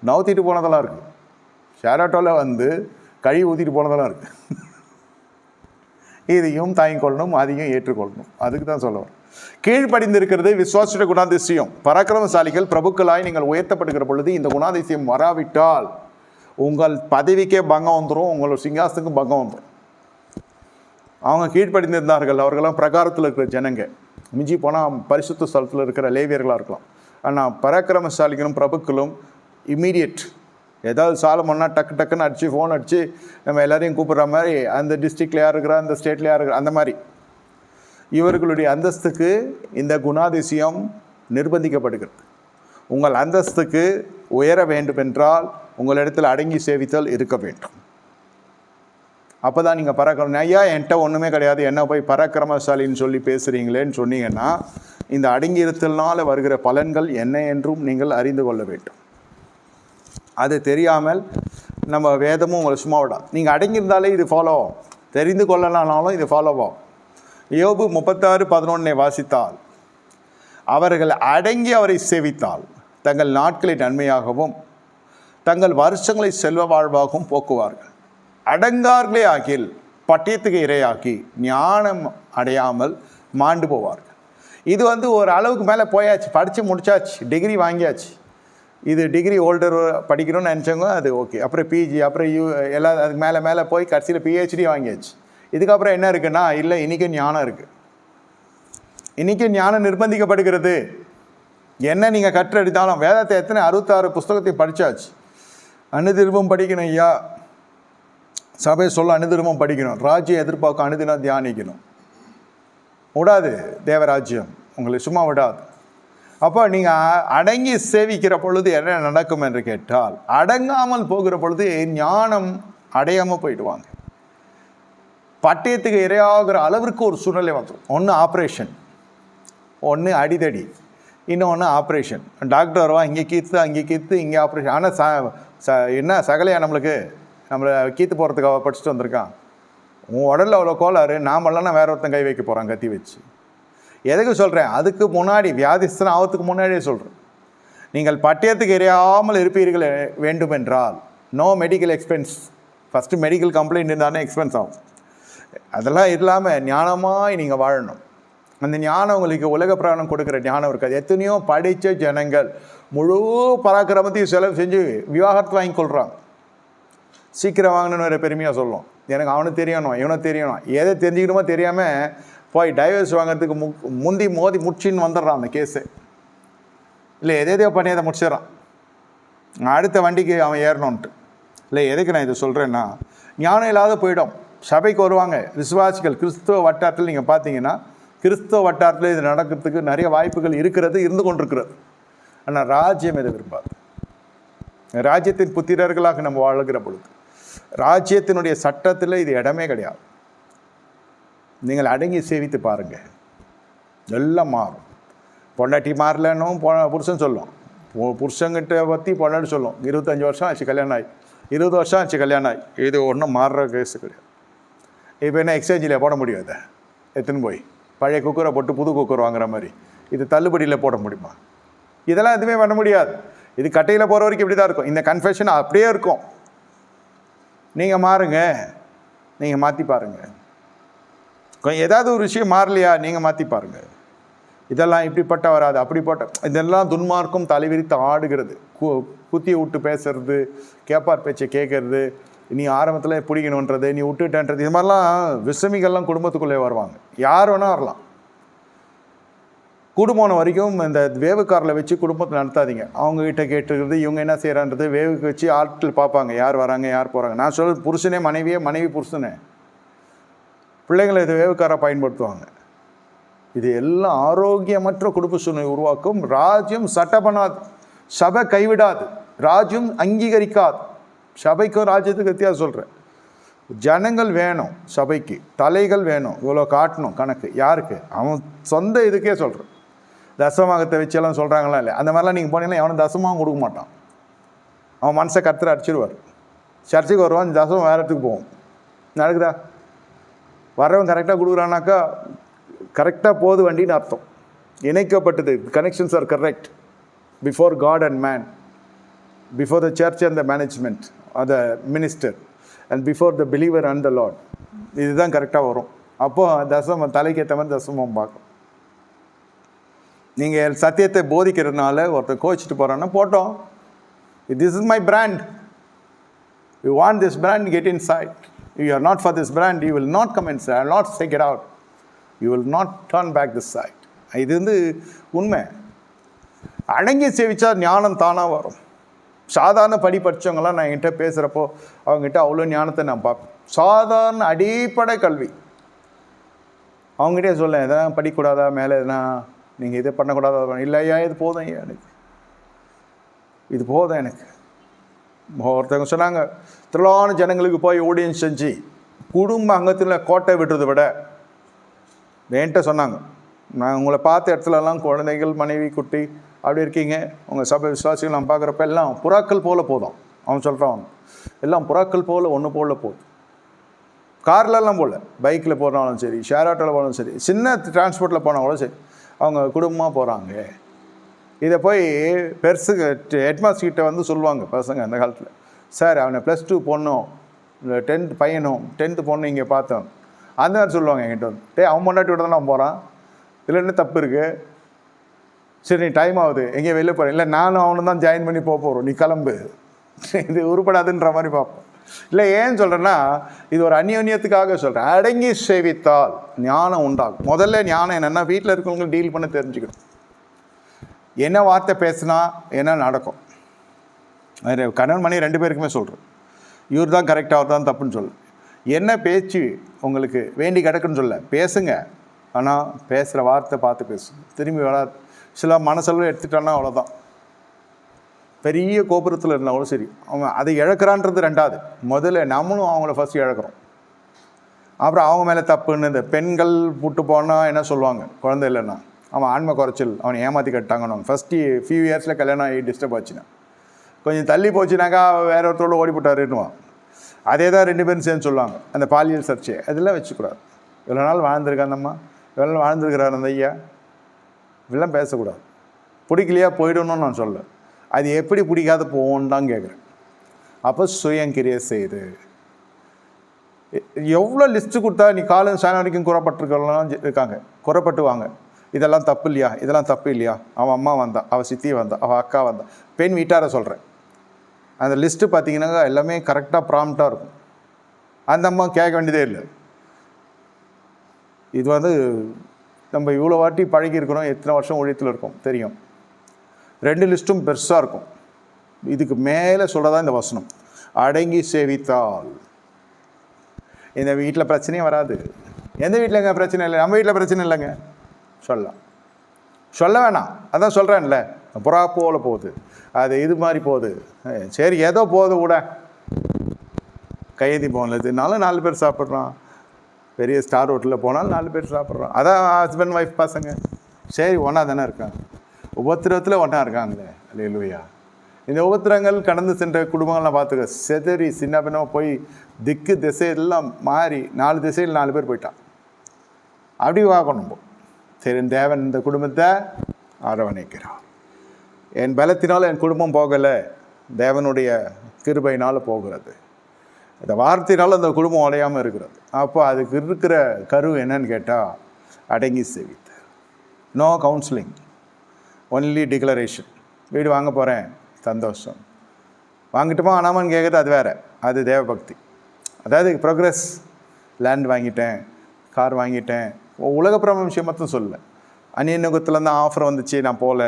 Speaker 1: நவுத்திட்டு போனதெல்லாம் இருக்குது. ஷேர் ஆட்டோவில் வந்து கழுவி ஊற்றிட்டு போனதெல்லாம் இருக்குது. இதையும் தாங்கிக்கொள்ளணும், அதையும் ஏற்றுக்கொள்ளணும். அதுக்கு தான் சொல்லுவேன். கீழ்ப்படிந்திருக்கிறது விசுவாச குணாதிசயம். பராக்கிரமசாலிகள் பிரபுக்களாய் நீங்கள் உயர்த்தப்படுகிற பொழுது இந்த குணாதிசயம் வராவிட்டால் உங்கள் பதவிக்கே பங்கம் வந்துடும், உங்களோட சிங்காசத்துக்கும் பங்கம் வந்துடும். அவங்க கீழ்ப்படிந்திருந்தார்கள். அவர்களெல்லாம் பிரகாரத்தில் இருக்கிற ஜனங்க, மிஞ்சி போனால் பரிசுத்த ஸ்தலத்தில் இருக்கிற லேவியர்களாக இருக்கலாம். ஆனால் பராக்கிரமசாலிகளும் பிரபுக்களும் இம்மீடியட் ஏதாவது சாலமோன்னா டக்குன்னு அடித்து ஃபோன் அடித்து நம்ம எல்லாரையும் கூப்பிட்ற மாதிரி, அந்த டிஸ்ட்ரிக்டில் யார் இருக்கிறா, அந்த ஸ்டேட்டில் யார் இருக்கிறா, அந்த மாதிரி இவர்களுடைய அந்தஸ்துக்கு இந்த குணாதிசயம் நிர்பந்திக்கப்படுகிறது. உங்கள் அந்தஸ்துக்கு உயர வேண்டும் என்றால் உங்களிடத்தில் அடங்கி சேவித்தல் இருக்க வேண்டும். அப்போ தான் நீங்கள் பராக்கிரமம். ஐயா என்கிட்ட ஒன்றுமே கிடையாது, என்ன போய் பராக்கிரமசாலின்னு சொல்லி பேசுகிறீங்களேன்னு சொன்னீங்கன்னா, இந்த அடங்கி இருத்தல்னால் வருகிற பலன்கள் என்ன என்றும் நீங்கள் அறிந்து கொள்ள வேண்டும். அது தெரியாமல் நம்ம வேதமும் உங்களை சும்மா விடாது. நீங்கள் அடங்கியிருந்தாலே இது ஃபாலோ ஆகும், தெரிந்து கொள்ளலானாலும் இது ஃபாலோ ஆகும். யோபு 36:11 வாசித்தால், அவர்கள் அடங்கி அவரை சேவித்தால் தங்கள் நாட்களை நன்மையாகவும் தங்கள் வருஷங்களை செல்வ வாழ்வாகவும் போக்குவார்கள். அடங்கார்களே ஆகில் பட்டயத்துக்கு இரையாக்கி ஞானம் அடையாமல் மாண்டு போவார்கள். இது வந்து ஒரு அளவுக்கு மேலே போயாச்சு, படித்து முடிச்சாச்சு, டிகிரி வாங்கியாச்சு. இது டிகிரி ஹோல்டர் படிக்கணும்னு நினச்சவங்க அது ஓகே, அப்புறம் பிஜி, அப்புறம் எல்லாம் அதுக்கு மேலே போய் கடைசியில் பிஹெச்டி வாங்கியாச்சு. இதுக்கப்புறம் என்ன இருக்குன்னா, இல்லை இன்றைக்கும் ஞானம் இருக்குது, இன்றைக்கும் ஞானம் நிர்பந்திக்கப்படுகிறது. என்ன நீங்கள் கற்றெடுத்தாலும் வேதத்தை எத்தனை 66 புஸ்தகத்தை படித்தாச்சு. அனுதினமும் படிக்கணும் ஐயா, சபை சொல்ல அனுதினமும் படிக்கணும், ராஜ்யம் எதிர்பார்க்க அனுதினம் தியானிக்கணும். விடாது தேவராஜ்யம், உங்களை சும்மா விடாது. அப்போ நீங்கள் அடங்கி சேவிக்கிற பொழுது என்ன நடக்கும் என்று கேட்டால், அடங்காமல் போகிற பொழுது ஞானம் அடையாமல் போயிடுவாங்க. பட்டயத்துக்கு இரையாகிற அளவிற்கு ஒரு சூழ்நிலை வந்துடும். ஒன்று ஆப்ரேஷன், ஒன்று அடிதடி, இன்னொன்று ஆப்ரேஷன். டாக்டர் வருவா, இங்கே கீத்து அங்கே கீத்து இங்கே ஆப்ரேஷன். ஆனால் என்ன சகலையா நம்மளை கீத்து போகிறதுக்காக படிச்சுட்டு வந்திருக்கான். உன் உடலில் அவ்வளோ கோளாறு, நாமெல்லாம் வேற ஒருத்தன் கை வைக்க போகிறான் கத்தி வச்சு. எதுக்கு சொல்கிறேன், அதுக்கு முன்னாடி வியாதிஸ்தன் ஆகிறதுக்கு முன்னாடியே சொல்கிறேன். நீங்கள் பட்டயத்துக்கு எறியாமல் இருப்பீர்கள் வேண்டுமென்றால் no medical expense. First medical complaint இருந்தாலே எக்ஸ்பென்ஸ் ஆகும். அதெல்லாம் இல்லாமல் ஞானமாய் நீங்கள் வாழணும். அந்த ஞானம் உங்களுக்கு உலக பிராணம் கொடுக்குற ஞானம் இருக்காது. எத்தனையோ படித்த ஜனங்கள் முழு பராக்கிரமத்தையும் செலவு செஞ்சு விவாகரத்து வாங்கி கொள்கிறாங்க. சீக்கிரம் வாங்கணுன்னு ஒரு பெருமையாக சொல்லும். எனக்கு அவனுக்கு தெரியணும், இவனுக்கு தெரியணும், எதை தெரிஞ்சுக்கணுமோ தெரியாமல் போய் டைவர்ஸ் வாங்கிறதுக்கு முந்தி மோதி முடிச்சின்னு வந்துடுறான் அந்த கேஸு. இல்லை எதையோ பண்ணி அதை முடிச்சிடறான், அடுத்த வண்டிக்கு அவன் ஏறணுன்ட்டு. இல்லை எதுக்கு நான் இதை சொல்கிறேன்னா, ஞானம் இல்லாத போயிடும். சபைக்கு வருவாங்க விசுவாசிகள். கிறிஸ்துவ வட்டாரத்தில் நீங்கள் பார்த்தீங்கன்னா கிறிஸ்துவ வட்டாரத்தில் இது நடக்கிறதுக்கு நிறைய வாய்ப்புகள் இருக்கிறது, இருந்து கொண்டிருக்கிறது. ஆனால் ராஜ்யம் எதை விரும்பாது. ராஜ்யத்தின் புத்திரர்களாக நம்ம வாழ்கிற பொழுது ராஜ்யத்தினுடைய சட்டத்தில் இது இடமே கிடையாது. நீங்கள் அடங்கி சேவித்து பாருங்கள், எல்லாம் மாறும். பொண்டாட்டி மாறலன்னும் புருஷன் சொல்லும், புருஷங்கிட்ட பற்றி பொண்டாட்டி சொல்லும். 25 வருஷம் ஆச்சு கல்யாணம் ஆகி, 20 வருஷம் ஆச்சு கல்யாணம் ஆகி. இது ஒன்றும் மாறுற கேஸு கிடையாது. இப்போ என்ன எக்ஸ்சேஞ்சில் போட முடியாது, எடுத்துன்னு போய் பழைய குக்கரை போட்டு புது குக்கர் வாங்குற மாதிரி இது தள்ளுபடியில் போட முடியுமா? இதெல்லாம் எதுவுமே பண்ண முடியாது. இது கட்டையில் போகிற வரைக்கும் இப்படி தான் இருக்கும். இந்த கன்ஃபெஷன் அப்படியே இருக்கும். நீங்கள் மாறுங்க, நீங்கள் மாற்றி பாருங்கள். ஏதாவது ஒரு விஷயம் மாறலையா, நீங்கள் மாற்றி பாருங்கள். இதெல்லாம் இப்படிப்பட்ட வராது, அப்படிப்பட்ட இதெல்லாம் துன்மார்க்கும் தலைவிரித்து ஆடுகிறது. குத்தியை விட்டு பேசுறது, கேப்பார் பேச்சை கேட்கறது, நீ ஆரம்பத்தில் பிடிக்கணுன்றது, நீ விட்டுட்டன்றது, இது மாதிரிலாம் விசமிகள்லாம் குடும்பத்துக்குள்ளே வருவாங்க. யார் வேணால் வரலாம். குடும்பம் வரைக்கும் இந்த வேவுக்காரில் வச்சு குடும்பத்தை நடத்தாதீங்க. அவங்ககிட்ட கேட்டுக்கிறது, இவங்க என்ன செய்கிறான்றது வேவுக்கு வச்சு ஆட்கள் பார்ப்பாங்க, யார் வராங்க யார் போகிறாங்க. நான் சொல்ல புருஷனே மனைவியே, மனைவி புருஷனே, பிள்ளைங்களை இது வேவுக்காராக பயன்படுத்துவாங்க. இது எல்லாம் ஆரோக்கியமற்ற குடும்ப சூழ்நிலை உருவாக்கும். ராஜ்யம் சட்ட பண்ணாது, சபை கைவிடாது, ராஜ்யம் அங்கீகரிக்காது. சபைக்கும் ராஜ்யத்துக்கு வித்தியாசம் சொல்கிறேன். ஜனங்கள் வேணும், சபைக்கு தலைகள் வேணும். இவ்வளோ காட்டணும் கணக்கு. யாருக்கு? அவன் சொந்த இதுக்கே சொல்கிறேன். தசமாகத்தை வச்செல்லாம் சொல்கிறாங்களா இல்லை, அந்த மாதிரிலாம் நீங்கள் போனீங்கன்னா எவனும் தசமாகவும் கொடுக்க மாட்டான். அவன் மனசை கருத்து அடிச்சிடுவார். சர்ச்சுக்கு வருவான், தசம் வேறு இடத்துக்கு போவோம். நடக்குதா? வரவன் கரெக்டாக கொடுக்குறானாக்கா கரெக்டாக போகுது வண்டின்னு அர்த்தம். இணைக்கப்பட்டது, connections are correct before God and man, before the church and the management are the minister and before the believer and the Lord. இதுதான் கரெக்டாக வரும். அப்போது தசமம் தலைக்கு ஏற்ற மாதிரி தசமம் பார்க்கும். நீங்கள் சத்தியத்தை போதிக்கிறதுனால ஒருத்தர் கோச்சிட்டு போகிறான்னா போட்டோம். This is my brand, you want this brand, get inside. You are not for this brand, you will not come inside, I will not take it out, you will not turn back this side. இது வந்து உண்மை. அடங்கி சேவிச்சா ஞானம் தானாக வரும். சாதாரண படிச்சவங்களாம் நான் என்கிட்ட பேசுகிறப்போ அவங்ககிட்ட அவ்வளோ ஞானத்தை நான் பார்ப்பேன். சாதாரண அடிப்படை கல்வி அவங்ககிட்டே சொல்ல, எதனா படிக்கூடாதா, மேலே எதனா நீங்கள் இதை பண்ணக்கூடாதா, இல்லையா இது போதும் ஐயா, எனக்கு இது போதும். எனக்கு ஒருத்தவங்க சொன்னாங்க, திரளான ஜனங்களுக்கு போய் ஊழியம் செஞ்சு குடும்ப அங்கத்தில் கோட்டை விட்டுறதை விட, என்கிட்ட சொன்னாங்க, நான் உங்களை பார்த்த இடத்துலலாம் குழந்தைகள் மனைவி குட்டி அப்படி இருக்கீங்க, உங்கள் சபை விசுவாசிகள் நான் பார்க்குறப்ப எல்லாம் புறாக்கள் போல் போதும். அவன் சொல்கிறான், எல்லாம் புறாக்கள் போல் ஒன்று போல் போகுது. கார்லலாம் போகல, பைக்கில் போனாலும் சரி, ஷேர் ஆட்டோவில் போனாலும் சரி, சின்ன டிரான்ஸ்போர்ட்டில் போனாலும் சரி, அவங்க குடும்பமாக போகிறாங்க. இதை போய் பெருசுக்கு ஹெட்மாஸ்டர்கிட்ட வந்து சொல்லுவாங்க பசங்க அந்த காலத்தில், சார் அவனை +2 பொண்ணும் 10th பையனும் 10th பொண்ணும் இங்கே பார்த்தோம், அந்த மாதிரி சொல்லுவாங்க என்கிட்ட வந்து. அவன் பொண்டாட்டி விட தான் நான் போகிறான், இதில் என்ன தப்பு இருக்குது, சரி நீ டைம் ஆகுது எங்கேயும் வெளில போகிறேன், இல்லை நானும் அவனும் தான் ஜாயின் பண்ணி போகிறோம், நீ கிளம்பு, இது உருப்படாதுன்ற மாதிரி பார்ப்போம். இல்லை ஏன்னு சொல்கிறேன்னா, இது ஒரு அந்யோன்யத்துக்காக சொல்கிறேன். அடங்கி சேவித்தால் ஞானம் உண்டாகும். முதல்ல ஞானம் என்னென்னா, வீட்டில் இருக்கவங்க டீல் பண்ண தெரிஞ்சுக்கணும். என்ன வார்த்தை பேசுனா என்ன நடக்கும். கணவன் மணி 2 பேருக்குமே சொல்கிறேன், இவர் தான் கரெக்டாக, அவர் தான் தப்புன்னு சொல்ல. என்ன பேச்சு உங்களுக்கு வேண்டி கிடக்குன்னு சொல்ல, பேசுங்க. ஆனால் பேசுகிற வார்த்தை பார்த்து பேசுங்க, திரும்பி வராது. சில மனசளவு எடுத்துட்டான்னா அவ்வளோதான். பெரிய கோபுரத்தில் இருந்தாலும் சரி, அவன் அதை இழக்கிறான்றது ரெண்டாவது. முதல்ல நம்மளும் அவங்கள ஃபஸ்ட்டு இழக்கிறோம். அப்புறம் அவங்க மேலே தப்புன்னு இந்த பெண்கள் புட்டு போனால் என்ன சொல்லுவாங்க, குழந்தை இல்லைன்னா அவன் ஆன்மை குறைச்சல், அவனை ஏமாற்றி கட்டாங்கன்னு. ஃபஸ்ட்டு ஃபியூ இயர்ஸில் கல்யாணம் ஆகி டிஸ்டர்ப் ஆச்சுன்னா, கொஞ்சம் தள்ளி போச்சுனாக்கா வேற ஒருத்தரோடு ஓடிப்பட்டாருன்னுவான். அதே தான் 2 பேரும் சேர்ந்து சொல்லுவாங்க. அந்த பாலியல் சர்ச்சை அதெல்லாம் வச்சுக்கூடாது. இவ்வளோ நாள் வாழ்ந்துருக்கா அந்த அம்மா, இவ்வளோ நாள் வாழ்ந்துருக்கிறார் அந்த ஐயா, இதெல்லாம் பேசக்கூடாது. பிடிக்கலையா போயிடணும்னு நான் சொல்ல. அது எப்படி பிடிக்காத போவோன்னு தான் கேட்குறேன். அப்போ சுயங்கிரியை செய்து எவ்வளோ லிஸ்ட்டு கொடுத்தா நீ காலம் சாயங்காலம் வரைக்கும் குறப்பட்டுருக்கலாம் இருக்காங்க, குறப்பட்டுவாங்க. இதெல்லாம் தப்பு இல்லையா, இதெல்லாம் தப்பு இல்லையா, அவன் அம்மா வந்தா, அவள் சித்தி வந்தா, அவள் அக்கா வந்தா, பெண் வீட்டார சொல்கிறேன். அந்த லிஸ்ட்டு பார்த்தீங்கன்னா எல்லாமே கரெக்டாக ப்ராம்ப்டாக இருக்கும். அந்த அம்மா கேட்க வேண்டியதே இல்லை. இது நம்ம இவ்வளோ வாட்டி பழகியிருக்கிறோம், எத்தனை வருஷம் ஒழியத்தில் இருக்கோம் தெரியும். 2 லிஸ்ட்டும் பெருசாக இருக்கும். இதுக்கு மேலே சொல்கிறதா இந்த வசனம், அடங்கி சேவித்தால் இந்த வீட்டில் பிரச்சனையே வராது. எந்த வீட்டிலங்க பிரச்சனை இல்லை? நம்ம வீட்டில் பிரச்சனை இல்லைங்க, சொல்ல வேணாம். அதான் சொல்கிறேன்ல, புறா போல போகுது, அது இது மாதிரி போகுது, சரி ஏதோ போகுது கூட. கையேந்தி போனதுனால 4 பேர் சாப்பிட்றான், பெரிய ஸ்டார் ஹோட்டலில் போனாலும் 4 பேர் சாப்பிட்றான். அதான் ஹஸ்பண்ட் ஒய்ஃப் பசங்க, சரி ஒன்றா தானே இருக்காங்க, உபத்திரத்தில் ஒன்றா இருக்காங்களே. அல்லேலூயா. இந்த உபத்திரங்கள் கடந்து சென்ற குடும்பங்கள்லாம் பார்த்துக்க, செதறி சின்ன பின்னமாக போய் திக்கு திசையெல்லாம் மாறி 4 திசையில் 4 பேர் போயிட்டான். அப்படி வாக்கணும். சரி, தேவன் இந்த குடும்பத்தை அரவணைக்கிறான். என் பலத்தினால் என் குடும்பம் போகலை, தேவனுடைய கிருபையினால் போகிறது. இந்த வார்த்தையினால் அந்த குடும்பம் உடையாமல் இருக்கிறது. அப்போ அதுக்கு இருக்கிற கரு என்னன்னு கேட்டால், அடங்கி சேவித்து, நோ கவுன்சிலிங், ஒன்லி டிக்ளரேஷன். வீடு வாங்க போகிறேன், சந்தோஷம், வாங்கிட்டுமா ஆனாமான்னு கேட்குறது அது வேறு, அது தேவபக்தி. அதாவது ப்ரோக்ரஸ், லேண்ட் வாங்கிட்டேன், கார் வாங்கிட்டேன், உலகப்பிரம விஷயம் மட்டும் சொல்ல. அந்நியனுகத்துலேருந்து ஆஃபர் வந்துச்சு, நான் போகல,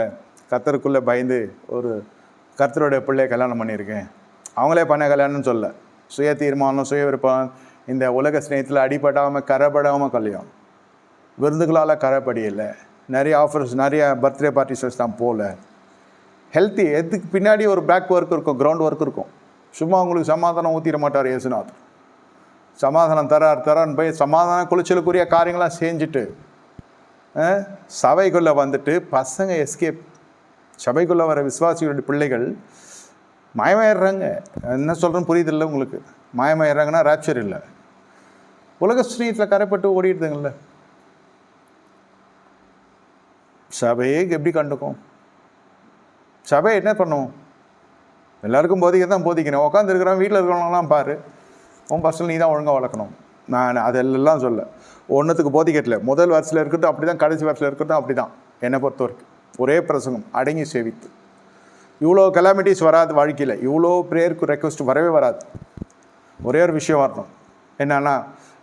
Speaker 1: கர்த்தருக்குள்ளே பயந்து ஒரு கர்த்தருடைய பிள்ளையை கல்யாணம் பண்ணியிருக்கேன், அவங்களே பண்ண கல்யாணம்னு சொல்ல. சுய தீர்மானம், சுய விருப்பம், இந்த உலக ஸ்நேகத்தில் அடிபடாமல் கரைப்படாமல் கல்யாணம், விருந்துகளால் கரைப்படியில்லை, நிறைய ஆஃபர்ஸ், நிறைய பர்த்டே பார்ட்டிஸ் தான் போகல. ஹெல்த்தி, எதுக்கு பின்னாடி ஒரு பேக் ஒர்க் இருக்கும், கிரவுண்ட் ஒர்க் இருக்கும். சும்மா உங்களுக்கு சமாதானம் ஊற்றிட மாட்டார் இயேசுநாத். சமாதானம் தரான்னு போய் சமாதான குளிச்சலுக்குரிய காரியங்களாம் செஞ்சுட்டு சபைக்குள்ளே வந்துட்டு பசங்க எஸ்கேப். சபைக்குள்ளே வர விசுவாசிகளுடைய பிள்ளைகள் மாயமாயிடுறாங்க. என்ன சொல்கிறேன்னு புரியுதில்ல உங்களுக்கு? மாயமாயிடுறாங்கன்னா ராப்சர் இல்லை, உலக ஸ்ரீத்தில் கரைப்பட்டு ஓடிடுதுங்கள்ல. சபையே எப்படி கண்டுக்கும்? சபை என்ன பண்ணும்? எல்லாருக்கும் போதிக்க தான் போதிக்கணும். உட்காந்துருக்குறோம், வீட்டில் இருக்கிறவங்களாம் பாரு, உன் பர்சனல் நீ தான் ஒழுங்காக வளர்க்கணும். நான் அதெல்லாம் சொல்ல, ஒன்றுத்துக்கு போதிக்கட்டில் முதல் வருஷத்தில் இருக்கட்டும் அப்படி தான், கடைசி வருஷத்தில் இருக்கட்டும் அப்படி தான். என்னை பொறுத்த வரைக்கும் ஒரே பிரசங்கம், அடங்கி சேவித்து. இவ்வளோ கலாமிட்டிஸ் வராது வாழ்க்கையில், இவ்வளோ ப்ரேயருக்கு ரெக்வஸ்ட் வரவே வராது. ஒரே ஒரு விஷயம் வரணும், என்னன்னா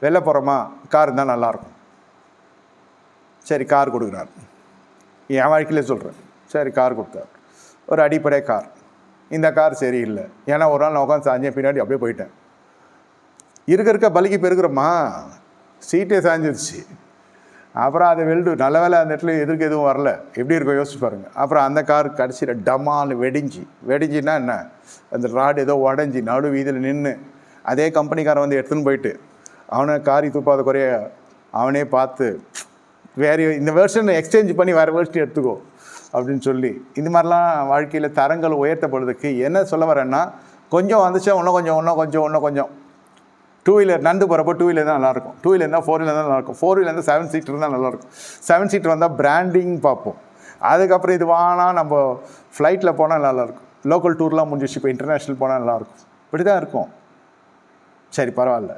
Speaker 1: வெளில போகிறோமா, கார் இருந்தால் நல்லாயிருக்கும். சரி, கார் கொடுக்குறாரு, என் வாழ்க்கையிலே சொல்கிறேன். சரி, கார் கொடுத்தார், ஒரு அடிப்படை கார். இந்த கார் சரியில்லை, ஏன்னா ஒரு நாள் நான் உட்காந்து சாஞ்சேன், பின்னாடி அப்படியே போயிட்டேன். இருக்க பலிக்கு பெருக்கிறோமா, சீட்டே சாஞ்சிருச்சு. அப்புறம் அதை நல்ல வேலை அந்த இடத்துல எதிர்க்கு எதுவும் வரல, எப்படி இருக்கும் யோசிச்சு பாருங்கள். அப்புறம் அந்த கார் கடைசியில் டமான்னு வெடிஞ்சின்னா என்ன, அந்த ராடு ஏதோ உடஞ்சி நடு வீதியில் நின்று, அதே கம்பெனிக்காரன் வந்து எடுத்துன்னு போயிட்டு அவனை காரி துப்பாத குறைய அவனே பார்த்து, வேறு இந்த வெர்ஷன் எக்ஸ்சேஞ்ச் பண்ணி வேறு வெர்ஷன் எடுத்துக்கோ அப்படின்னு சொல்லி, இந்த மாதிரிலாம் வாழ்க்கையில் தரங்கள் உயர்த்தப்படுறதுக்கு என்ன சொல்ல வரேன்னா, கொஞ்சம் வந்துச்சா இன்னும் கொஞ்சம். 2 வீலர் நடந்து போகிறப்போ 2 வீலர் தான் நல்லாயிருக்கும், 2 வீலர் இருந்தால் 4 வீலர் தான் நல்லாயிருக்கும், 4 வீலர் இருந்தால் 7 சீட்டர் தான் நல்லாயிருக்கும், 7 சீட்டர் வந்தால் பிராண்டிங் பார்ப்போம். அதுக்கப்புறம் இது வாங்கினா நம்ம ஃப்ளைட்டில் போனால் நல்லாயிருக்கும், லோக்கல் டூர்லாம் முடிஞ்சிச்சு, இப்போ இன்டர்நேஷ்னல் போனால் நல்லாயிருக்கும். இப்படி தான் இருக்கும். சரி பரவாயில்ல,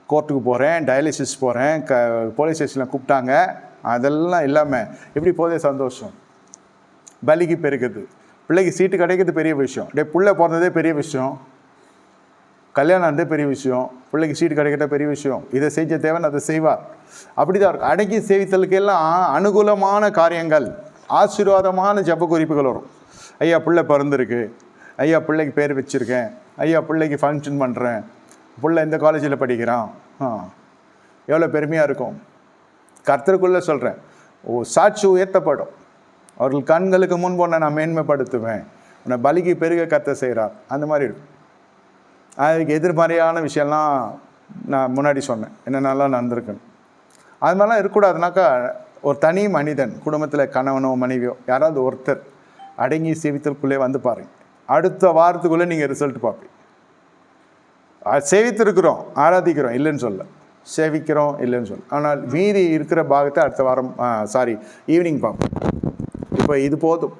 Speaker 1: கோர்ட்டுக்கு போகிறேன், டயாலிசிஸ் போகிறேன், போலீஸ் ஸ்டேஷனில் கூப்பிட்டாங்க, அதெல்லாம் இல்லாமல் எப்படி போதே சந்தோஷம். பலிக்கு பெருக்குது, பிள்ளைக்கு சீட்டு கிடைக்கிறது பெரிய விஷயம். பிள்ளை பிறந்ததே பெரிய விஷயம், கல்யாணம் ஆனதே பெரிய விஷயம், பிள்ளைக்கு சீட்டு கிடைக்கிட்ட பெரிய விஷயம். இதை செஞ்ச தேவன் அதை செய்வார். அப்படி தான் இருக்கும். அடக்கி சேவித்தலுக்கு எல்லாம் அனுகூலமான காரியங்கள், ஆசீர்வாதமான ஜப குறிப்புகள் வரும். ஐயா பிள்ளை பிறந்திருக்கு, ஐயா பிள்ளைக்கு பேர் வச்சுருக்கேன், ஐயா பிள்ளைக்கு ஃபங்க்ஷன் பண்ணுறேன், பிள்ளை இந்த காலேஜில் படிக்கிறான், எவ்வளோ பெருமையாக இருக்கும். கர்த்தருக்குள்ளே சொல்கிறேன், சாட்சி உயர்த்தப்படும். அவர்கள் கண்களுக்கு முன்பு நான் மேன்மைப்படுத்துவேன், உன்னை பலிக்கு பெருக கர்த்தர் செய்கிறார். அந்த மாதிரி இருக்கும். அதுக்கு எதிர்மறையான விஷயம்லாம் நான் முன்னாடி சொன்னேன், என்னென்னலாம் நடந்திருக்குன்னு. அது மாதிரிலாம் இருக்கக்கூடாதுனாக்கா, ஒரு தனி மனிதன் குடும்பத்தில் கணவனோ மனைவியோ யாராவது ஒருத்தர் அடங்கி சேவித்தலுக்குள்ளே வந்து பாருங்கள், அடுத்த வாரத்துக்குள்ளே நீங்கள் ரிசல்ட் பார்ப்பீங்க. சேவித்திருக்கிறோம், ஆராதிக்கிறோம் இல்லைன்னு சொல்ல, சேவிக்கிறோம் இல்லைன்னு சொல்ல, ஆனால் மீதி இருக்கிற பாகத்தை அடுத்த வாரம் ஈவினிங் பார்ப்போம். இப்போ இது போதும்.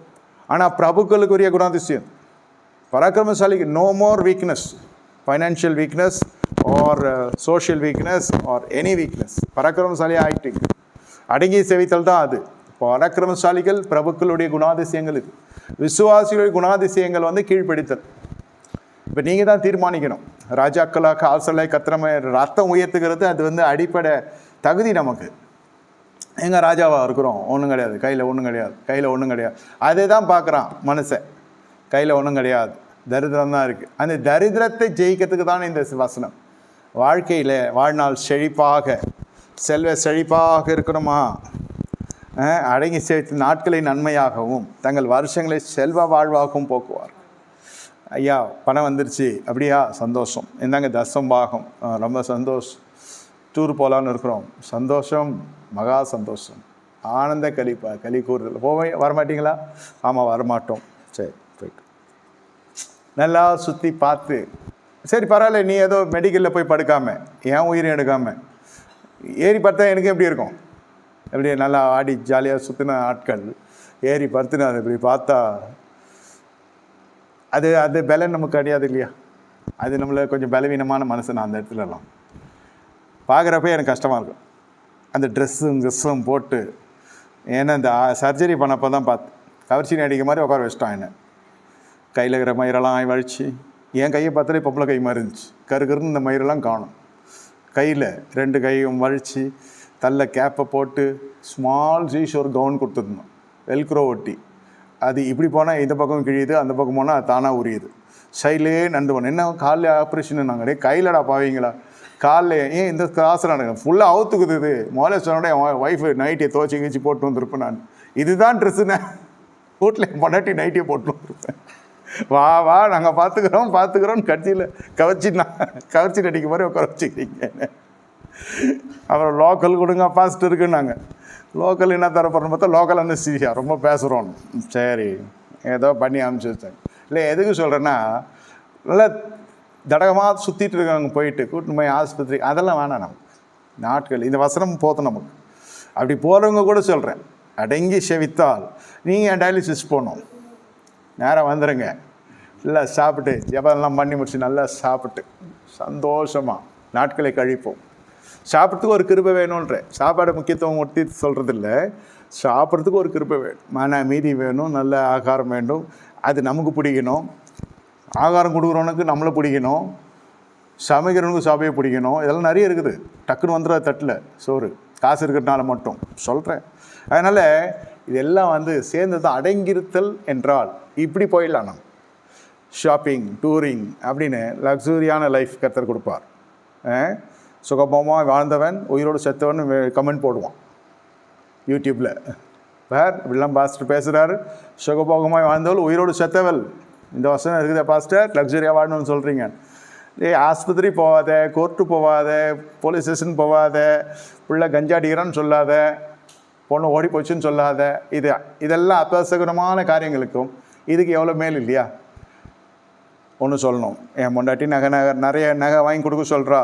Speaker 1: ஆனால் பிரபுக்களுக்குரிய குணாதிசயம், பராக்கிரமசாலிக்கு no more weakness, financial weakness or social weakness or any weakness. பராக்கிரமசாலியாக ஆகிட்டீங்க. அடங்கி செவித்தல் தான் அது. பராக்கிரமசாலிகள் பிரபுக்களுடைய குணாதிசயங்கள் இது. விசுவாசிகளுடைய குணாதிசயங்கள் வந்து கீழ்ப்பிடித்தல். இப்போ நீங்கள் தான் தீர்மானிக்கணும். ராஜாக்களாக கால்சலை கத்திரமை ரத்தம் உயர்த்துக்கிறது அது வந்து அடிப்படை தகுதி நமக்கு. எங்கள் ராஜாவாக இருக்கிறோம், ஒன்றும் கிடையாது, கையில் ஒன்றும் கிடையாது, கையில் ஒன்றும் கிடையாது. அதே தான் பார்க்குறான் மனுஷன், கையில் ஒன்றும் கிடையாது, தரித்திரம் தான் இருக்குது. அந்த தரித்திரத்தை ஜெயிக்கிறதுக்கு தான் இந்த வசனம். வாழ்க்கையில் வாழ்நாள் செழிப்பாக செல்வ செழிப்பாக இருக்கணுமா, அடங்கி சேர்த்து நாட்களை நன்மையாகவும் தங்கள் வருஷங்களை செல்வ வாழ்வாகவும் போக்குவார். ஐயா பணம் வந்துருச்சு, அப்படியா, சந்தோஷம், இந்தாங்க தசம்பாகம், ரொம்ப சந்தோஷம், டூர் போகலான்னு இருக்கிறோம், சந்தோஷம், மகா சந்தோஷம், ஆனந்த களி கூறுதல். வரமாட்டிங்களா? ஆமாம் வரமாட்டோம். சரி போய்ட்டு நல்லா சுற்றி பார்த்து, சரி பரவாயில்ல, நீ ஏதோ மெடிக்கலில் போய் படுக்காமல் ஏன் உயிரை எடுக்காமல் ஏறி பார்த்தா எனக்கு எப்படி இருக்கும்? எப்படி நல்லா ஆடி ஜாலியாக சுற்றின ஆட்கள் ஏறி படுத்துனா அது இப்படி பார்த்தா அது பலன் நமக்கு கிடையாது இல்லையா? அது நம்மளை கொஞ்சம் பலவீனமான மனசு. நான் அந்த இடத்துலலாம் பார்க்குறப்ப எனக்கு கஷ்டமாக இருக்கும். அந்த ட்ரெஸ்ஸும் போட்டு, ஏன்னா இந்த சர்ஜரி பண்ணப்போ தான் பார்த்து கவர்ச்சினி அடிக்க மாதிரி உட்கார வச்சிட்டான். என்ன கையில் இருக்கிற மயிரெல்லாம் வழிச்சு, என் கையை பார்த்தாலே பொம்பளை கை மாதிரி இருந்துச்சு, கருன்னு இந்த மயிரெல்லாம் காணும். கையில் 2 கையும் வழித்து தள்ள கேப்பை போட்டு ஸ்மால் ஒரு கவுன் கொடுத்துருந்தோம், வெல்க்ரோ ஒட்டி. அது இப்படி போனால் இந்த பக்கம் கிழியுது, அந்த பக்கம் போனால் அது தானாக உரியுது. சைட்லே நண்டு போனோம். என்ன காலில் ஆப்ரேஷன்? நாங்கள் கையிலடா பாவீங்களா, காலில் ஏன் இந்த கிளாஸில் நடக்கும் ஃபுல்லாக அவுத்துக்குது. இது முதல்ல சொன்னோட என் ஒய்ஃபு நைட்டியை துவச்சி கிழிச்சி போட்டு வந்திருப்பேன். நான் இதுதான் ட்ரெஸ்ஸுன்னு வீட்டில் பொண்டாட்டி நைட்டியை போட்டு வந்திருப்பேன். வா நாங்கள் பார்த்துக்குறோன்னு கட்சியில் கவர்ச்சி நடிக்க மாதிரி உட்கார வச்சுக்கிறீங்க. அப்புறம் லோக்கல் கொடுங்க பாஸ்ட் இருக்குன்னாங்க. லோக்கல் என்ன தரப்படுறோன்னு பார்த்தா லோக்கல் அந்த சீரியா ரொம்ப பேசுகிறோம். சரி ஏதோ பண்ணி அனுப்பிச்சி வச்சாங்க. இல்லை எதுக்கு சொல்கிறேன்னா, நல்லா தடகமாக சுற்றிட்டு இருக்காங்க, போயிட்டு கூட்டின்னு போய் ஆஸ்பத்திரி, அதெல்லாம் வேணாம் நமக்கு. நாட்கள் இந்த வசனம் போதும் நமக்கு. அப்படி போகிறவங்க கூட சொல்கிறேன், அடங்கி செவித்தால் நீங்கள் டயாலிசிஸ் போகணும், நேராக வந்துடுங்க, நல்லா சாப்பிட்டு ஜபம்லாம் பண்ணி முடிச்சு நல்லா சாப்பிட்டு சந்தோஷமாக நாட்களை கழிப்போம். சாப்பிட்றதுக்கு ஒரு கிருபை வேணுன்ற, சாப்பாடு முக்கியத்துவம் ஒட்டி சொல்கிறது இல்லை, சாப்பிட்றதுக்கு ஒரு கிருபை வேணும், மன மீதி வேணும், நல்ல ஆகாரம் வேண்டும், அது நமக்கு பிடிக்கணும். ஆகாரம் கொடுக்குறவனுக்கு நம்மளை பிடிக்கணும், சமைக்கிறவனுக்கு சாப்பியே பிடிக்கணும். இதெல்லாம் நிறைய இருக்குது. டக்குன்னு வந்துடுற தட்டில் சோறு, காசு இருக்கிறதுனால மட்டும் சொல்கிறேன். அதனால் இதெல்லாம் வந்து சேர்ந்து தான் அடங்கியிருத்தல் என்றால் இப்படி போயிடலாம். நம்ம ஷாப்பிங், டூரிங் அப்படின்னு லக்ஸூரியான லைஃப் கர்த்தர் கொடுப்பார். சுகபமாக வாழ்ந்தவன் உயிரோடு செத்தவன் கமெண்ட் போடுவான் யூடியூப்பில். வேறு இப்படிலாம் பாஸ்டர் பேசுகிறாரு, சுகபோகமாக வாழ்ந்தவள் உயிரோடு செத்தவள், இந்த வசனம் இருக்குதா பாஸ்டர், லக்ஸரியாக வாழணும்னு சொல்கிறீங்க. ஆஸ்பத்திரி போகாத, கோர்ட்டு போகாத, போலீஸ் ஸ்டேஷன் போகாத, பிள்ளை கஞ்சாடிக்கிறான்னு சொல்லாத, பொண்ணு ஓடி போச்சுன்னு சொல்லாத. இதெல்லாம் அபசகுணமான காரியங்களுக்கும் இதுக்கு எவ்வளோ மேல் இல்லையா? ஒன்று சொல்லணும், என் பொண்டாட்டி நிறைய நகை வாங்கி கொடுக்க சொல்கிறா,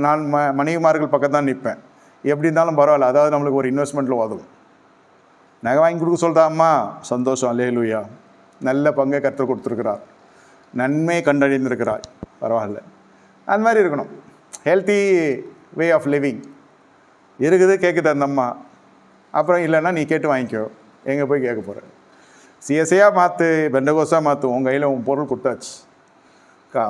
Speaker 1: நான் மனைவிமார்கள் பக்கம் தான் நிற்பேன், எப்படி இருந்தாலும் பரவாயில்ல, அதாவது நம்மளுக்கு ஒரு இன்வெஸ்ட்மெண்ட்டில் உதவும். நகை வாங்கி கொடுக்க சொல்கிறா, அம்மா சந்தோஷம், அல்லேலூயா, நல்ல பங்கை கற்றுக் கொடுத்துருக்கிறார், நன்மை கண்டறிந்திருக்கிறார், பரவாயில்ல. அந்த மாதிரி இருக்கணும். ஹெல்த்தி வே ஆஃப் லிவிங் இருக்குது. கேட்குது அந்த அம்மா. அப்புறம் இல்லைன்னா நீ கேட்டு வாங்கிக்கோ, எங்கே போய் கேட்க போகிற? சிஎஸ்ஐயாக மாற்று, பெண்டகோஸாக மாற்று, உன் கையில் உன் பொருள் கொடுத்தாச்சு.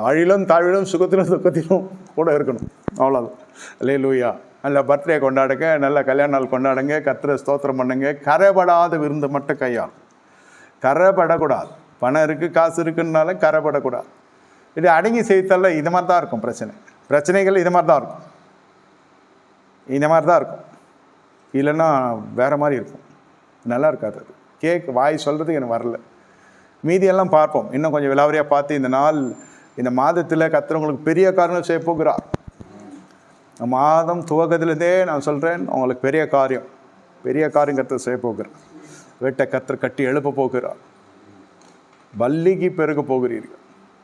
Speaker 1: அழிலும் தாழ்விலும் சுகத்திலும் துக்கத்திலும் கூட இருக்கணும், அவ்வளோதான். அல்லேலூயா. நல்ல பர்த்டே கொண்டாடுங்க, நல்ல கல்யாண நாள் கொண்டாடுங்க, கர்த்தரை ஸ்தோத்திரம் பண்ணுங்க. கரைபடாத விருந்து மட்டும் கையாள், கரைபடக்கூடாது. பணம் இருக்குது, காசு இருக்குன்னால கரைபடக்கூடாது. இது அடங்கி செய்தல்ல, இது மாதிரி தான் இருக்கும். பிரச்சனைகள் இது மாதிரி தான் இருக்கும், இந்த மாதிரி தான் இருக்கும். இல்லைன்னா வேறு மாதிரி இருக்கும், நல்லா இருக்காது. அது வாய் சொல்கிறதுக்கு எனக்கு வரல. மீதியெல்லாம் பார்ப்போம், இன்னும் கொஞ்சம் விலாவரியாக பார்த்து இந்த மாதத்தில் கர்த்தர் பெரிய காரியங்கள் செய்ய போகிறார். மாதம் துவக்கத்திலேருந்தே நான் சொல்கிறேன், உங்களுக்கு பெரிய காரியம் கர்த்தர் செய்ய போகிறார். வீட்டை கர்த்தர் கட்டி எழுப்ப போகிறார். வள்ளிக்கு பெருக போகிறீர்கள்.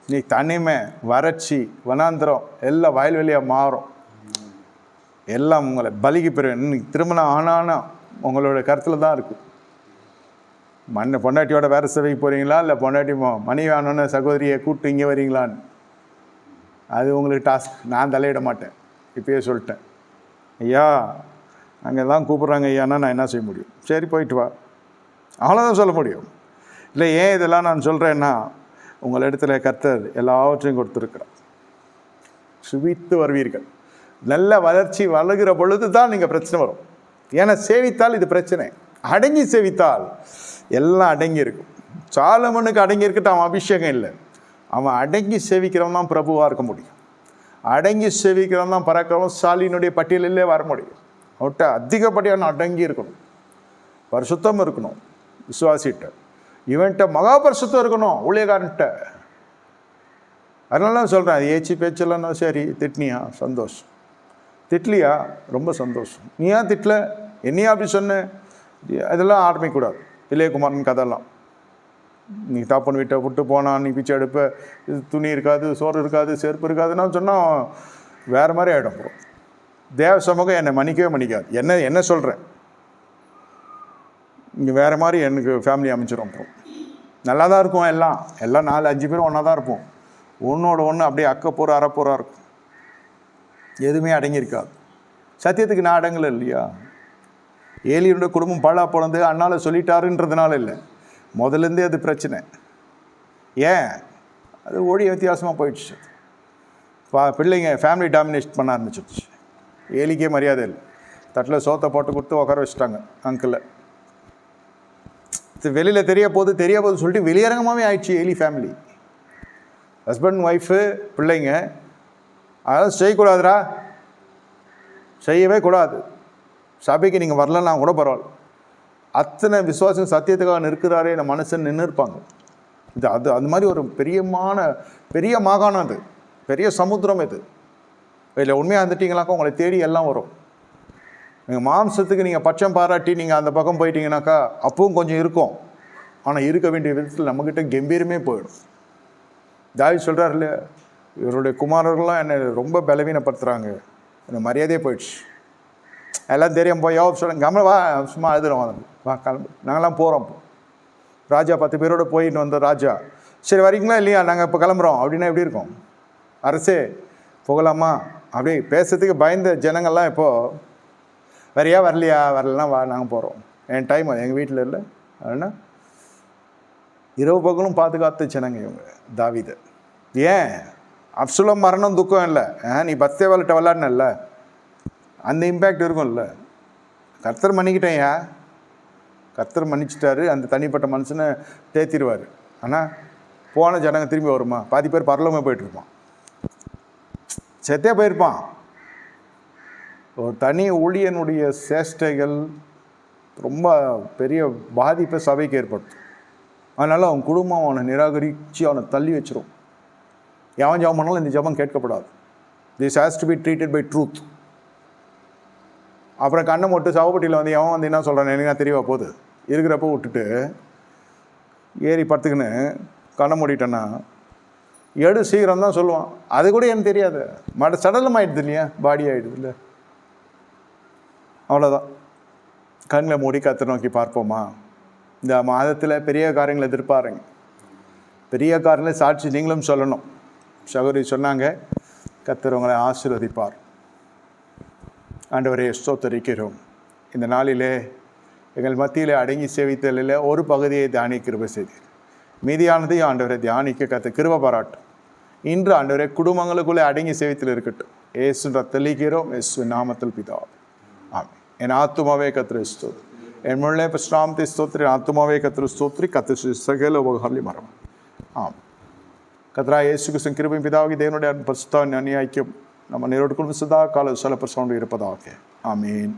Speaker 1: நீ தனிமை, வறட்சி, வனாந்திரம் எல்லாம் வயல்வெளியாக மாறும். எல்லாம் உங்களை பலிக்கு பெருக. இன்னைக்கு திருமணம் ஆனானா உங்களோட கருத்தில் தான் இருக்குது. பொண்டாட்டியோட வேறு சேவைக்கு போகிறீங்களா, இல்லை பொண்டாட்டி மனைவி ஆனோன்னு சகோதரியை கூப்பிட்டு இங்கே வரீங்களான்னு, அது உங்களுக்கு டாஸ்க். நான் தலையிட மாட்டேன், இப்பயே சொல்லிட்டேன். ஐயா அங்கே தான் கூப்பிட்றாங்க ஐயானா நான் என்ன செய்ய முடியும்? சரி போயிட்டு வா, அவ்வளோதான் சொல்ல முடியும். இல்லை ஏன் இதெல்லாம் நான் சொல்கிறேன்னா, உங்கள் இடத்துல கர்த்தர் எல்லாவற்றையும் கொடுத்துருக்கிறார். சுவித்து வருவீர்கள். நல்ல வளர்ச்சி வளர்கிற பொழுது தான் நீங்கள் பிரச்சனை வரும். ஏன்னா சேவித்தால் இது பிரச்சனை, அடங்கி சேவித்தால் எல்லாம் அடங்கி இருக்கும். சாலமனுக்கு அடங்கி இருக்கிட்டு அவன் அபிஷேகம் இல்லை. அவன் அடங்கி சேவிக்கிறவன் தான் பிரபுவாக இருக்க முடியும். அடங்கி சேவிக்கிறவன் தான் பராக்கிரமசாலியினுடைய பட்டியலிலே வர முடியும். அவட்ட அதிகப்படியான அடங்கி இருக்கணும், பரிசுத்தம் இருக்கணும். விசுவாசிட்ட இவன்கிட்ட மகா பரிசுத்தம் இருக்கணும், ஊழியக்காரன்ட்ட. அதனால தான் சொல்கிறேன், அது ஏச்சி பேச்செல்லாம் சரி. திட்னியா சந்தோஷம், திட்லியா ரொம்ப சந்தோஷம். நீ ஏன் திட்டல, என்னையா அப்படி சொன்ன, அதெல்லாம் ஆரம்பிக்கக்கூடாது. இளையகுமாரன் கதையெல்லாம், நீ தாப்பன் வீட்டை விட்டு போனான், நீ பிச்சை எடுப்ப, துணி இருக்காது, சோறு இருக்காது, செருப்பு இருக்காதுன்னா சொன்னால் வேறு மாதிரி ஆகிடும். அப்புறம் தேவ சமூகம் என்னை மன்னிக்காது. என்ன சொல்கிறேன், இங்கே வேறு மாதிரி எனக்கு ஃபேமிலி அமைச்சிடும். அப்புறம் நல்லா தான் இருக்கும், எல்லாம் 4-5 பேரும் ஒன்றா தான் இருப்போம். ஒன்றோட ஒன்று அப்படியே அக்கப்போர் அறப்போராக இருக்கும். எதுவுமே அடங்கியிருக்காது. சத்தியத்துக்கு நான் அடங்கலை இல்லையா? ஏலியனுடைய குடும்பம் பாழா போனது அண்ணால் சொல்லிட்டாருன்றதுனால இல்லை, முதலேருந்தே அது பிரச்சனை. ஏன் அது ஒழிய வித்தியாசமாக போயிடுச்சு. பிள்ளைங்க ஃபேமிலி டாமினேட் பண்ண ஆரம்பிச்சிடுச்சு. ஏலிக்கே மரியாதை இல்லை. தட்டில் சோத்தை போட்டு கொடுத்து உட்கார வச்சுட்டாங்க அங்கிளை. வெளியில் தெரிய போகுது சொல்லிட்டு வெளியரங்கமாகவே ஆயிடுச்சு ஏலி ஃபேமிலி. ஹஸ்பண்ட் ஒய்ஃபு பிள்ளைங்க அதெல்லாம் செய்யக்கூடாதுரா, செய்யவே கூடாது. சபைக்கு நீங்கள் வரலன்னா கூட பரவாயில்ல, அத்தனை விசுவாசம் சத்தியத்துக்காக நிற்கிறாரே இந்த மனுஷன் நின்று இருப்பாங்க. அது அந்த மாதிரி ஒரு பெரிய மாகாணம், அது பெரிய சமுத்திரம். இது இதில் உண்மையாக இருந்துட்டீங்கனாக்கா உங்களை தேடி எல்லாம் வரும். நீங்கள் மாம்சத்துக்கு நீங்கள் பட்சம் பாராட்டி நீங்கள் அந்த பக்கம் போயிட்டீங்கனாக்கா அப்பவும் கொஞ்சம் இருக்கும். ஆனால் இருக்க வேண்டிய விதத்தில் நம்மக்கிட்ட கம்பீரமே போயிடும். தாவீது சொல்கிறார் இல்லையா, இவருடைய குமாரர்கள்லாம் என்னை ரொம்ப பலவீனப்படுத்துகிறாங்க, எனக்கு மரியாதையே போயிடுச்சு. எல்லாம் தெரியும் போய் யோப் சொல்லுங்க, கம்ம வா, சும்மா எழுதுறோம், வா கிளம்பு, நாங்களாம் போகிறோம். ராஜா 10 பேரோடு போயிட்டு வந்த ராஜா, சரி வரீங்களா இல்லையா, நாங்கள் இப்போ கிளம்புறோம் அப்படின்னா எப்படி இருக்கும்? அரசே போகலாமா அப்படி பேசுறதுக்கு பயந்த ஜனங்கள்லாம் இப்போது வரியா வரலையா, வரலன்னா வா நாங்கள் போகிறோம், என் டைம் எங்கள் வீட்டில் இல்லை. அப்படின்னா இரவு பகலும் பாதுகாத்த ஜனங்க இவங்க தாவீது. ஏன் அப்சலோம் மரணம் துக்கம் இல்லை, நீ பத்சேபாள்கிட்ட விளாட்னல்ல, அந்த இம்பேக்ட் இருக்கும்ல. கர்த்தர் மன்னிக்கிட்டேயா, கர்த்தர் மன்னிச்சிட்டாரு, அந்த தனிப்பட்ட மனுஷனை தேத்திடுவார். ஆனால் போன ஜனங்க திரும்பி வருமா? பாதி பேர் பரலோகமே போயிட்டுருப்பான், செத்தே போயிருப்பான். ஒரு தனி ஊழியனுடைய சேஷ்டைகள் ரொம்ப பெரிய பாதிப்பை சபைக்கு ஏற்படுத்தும். அதனால் அவன் குடும்பம் அவனை நிராகரித்து அவனை தள்ளி வச்சிரும். எவன் ஜபம் பண்ணாலும் இந்த ஜபம் கேட்கப்படாது. This has to be treated by truth. அப்புறம் கண்ணை மட்டும் சவப்பட்டியில் வந்து எவன் வந்து என்ன சொல்கிறான் எனக்கு நான் தெரியவா போகுது, இருக்கிறப்ப விட்டுட்டு ஏறி படுத்துக்குன்னு கண்ணை மூடிட்டேன்னா சீக்கிரம் தான் சொல்லுவான். அது கூட எனக்கு தெரியாது, சடலம் ஆகிடுது இல்லையா, பாடி ஆகிடுது இல்லை, அவ்வளோதான். கண்ணில் மூடி கர்த்தரை நோக்கி பார்ப்போமா? இந்த மாதத்தில் பெரிய காரியங்களை எதிர்பாருங்க. பெரிய காரியங்களை சாட்சி நீங்களும் சொல்லணும். சகோதரி சொன்னாங்க, கர்த்தர் உங்களை ஆசீர்வதிப்பார். ஆண்டவரே ஸ்தோத்திரிக்கிறோம். இந்த நாளிலே எங்கள் மத்தியில் அடங்கி சேவித்தலில் ஒரு பகுதியை தியானிக்க கிருபை செய்தீர். மீதியானதையும் ஆண்டவரை தியானிக்க கர்த்தர் கிருபை பாராட்டும். இன்று ஆண்டவரே குடும்பங்களுக்குள்ளே அடங்கி சேவித்தில் இருக்கட்டும். ஏசுன்ற தெளிக்கிறோம், ஏசு நாமத்தில் பிதாவே ஆமென். என் ஆத்துமாவே கர்த்தரை ஸ்தோத்திரி, என் முள்ளே பஸ்ராமத்தை ஸ்தோத்திரி, ஆத்துமாவே கர்த்தரை ஸ்தோத்திரி, கர்த்தர் சகல உபகாரங்களை மறவான். ஆமாம். கர்த்தராகிய இயேசு கிறிஸ்துவின் கிருபையும் பிதாவாகிய தேவனுடைய பரிசுத்த ஐக்கியம் நம்ம நேரோடு குடும்பம் சதா கால சல பிரசன்னோடு இருப்பதாக. ஆமீன்.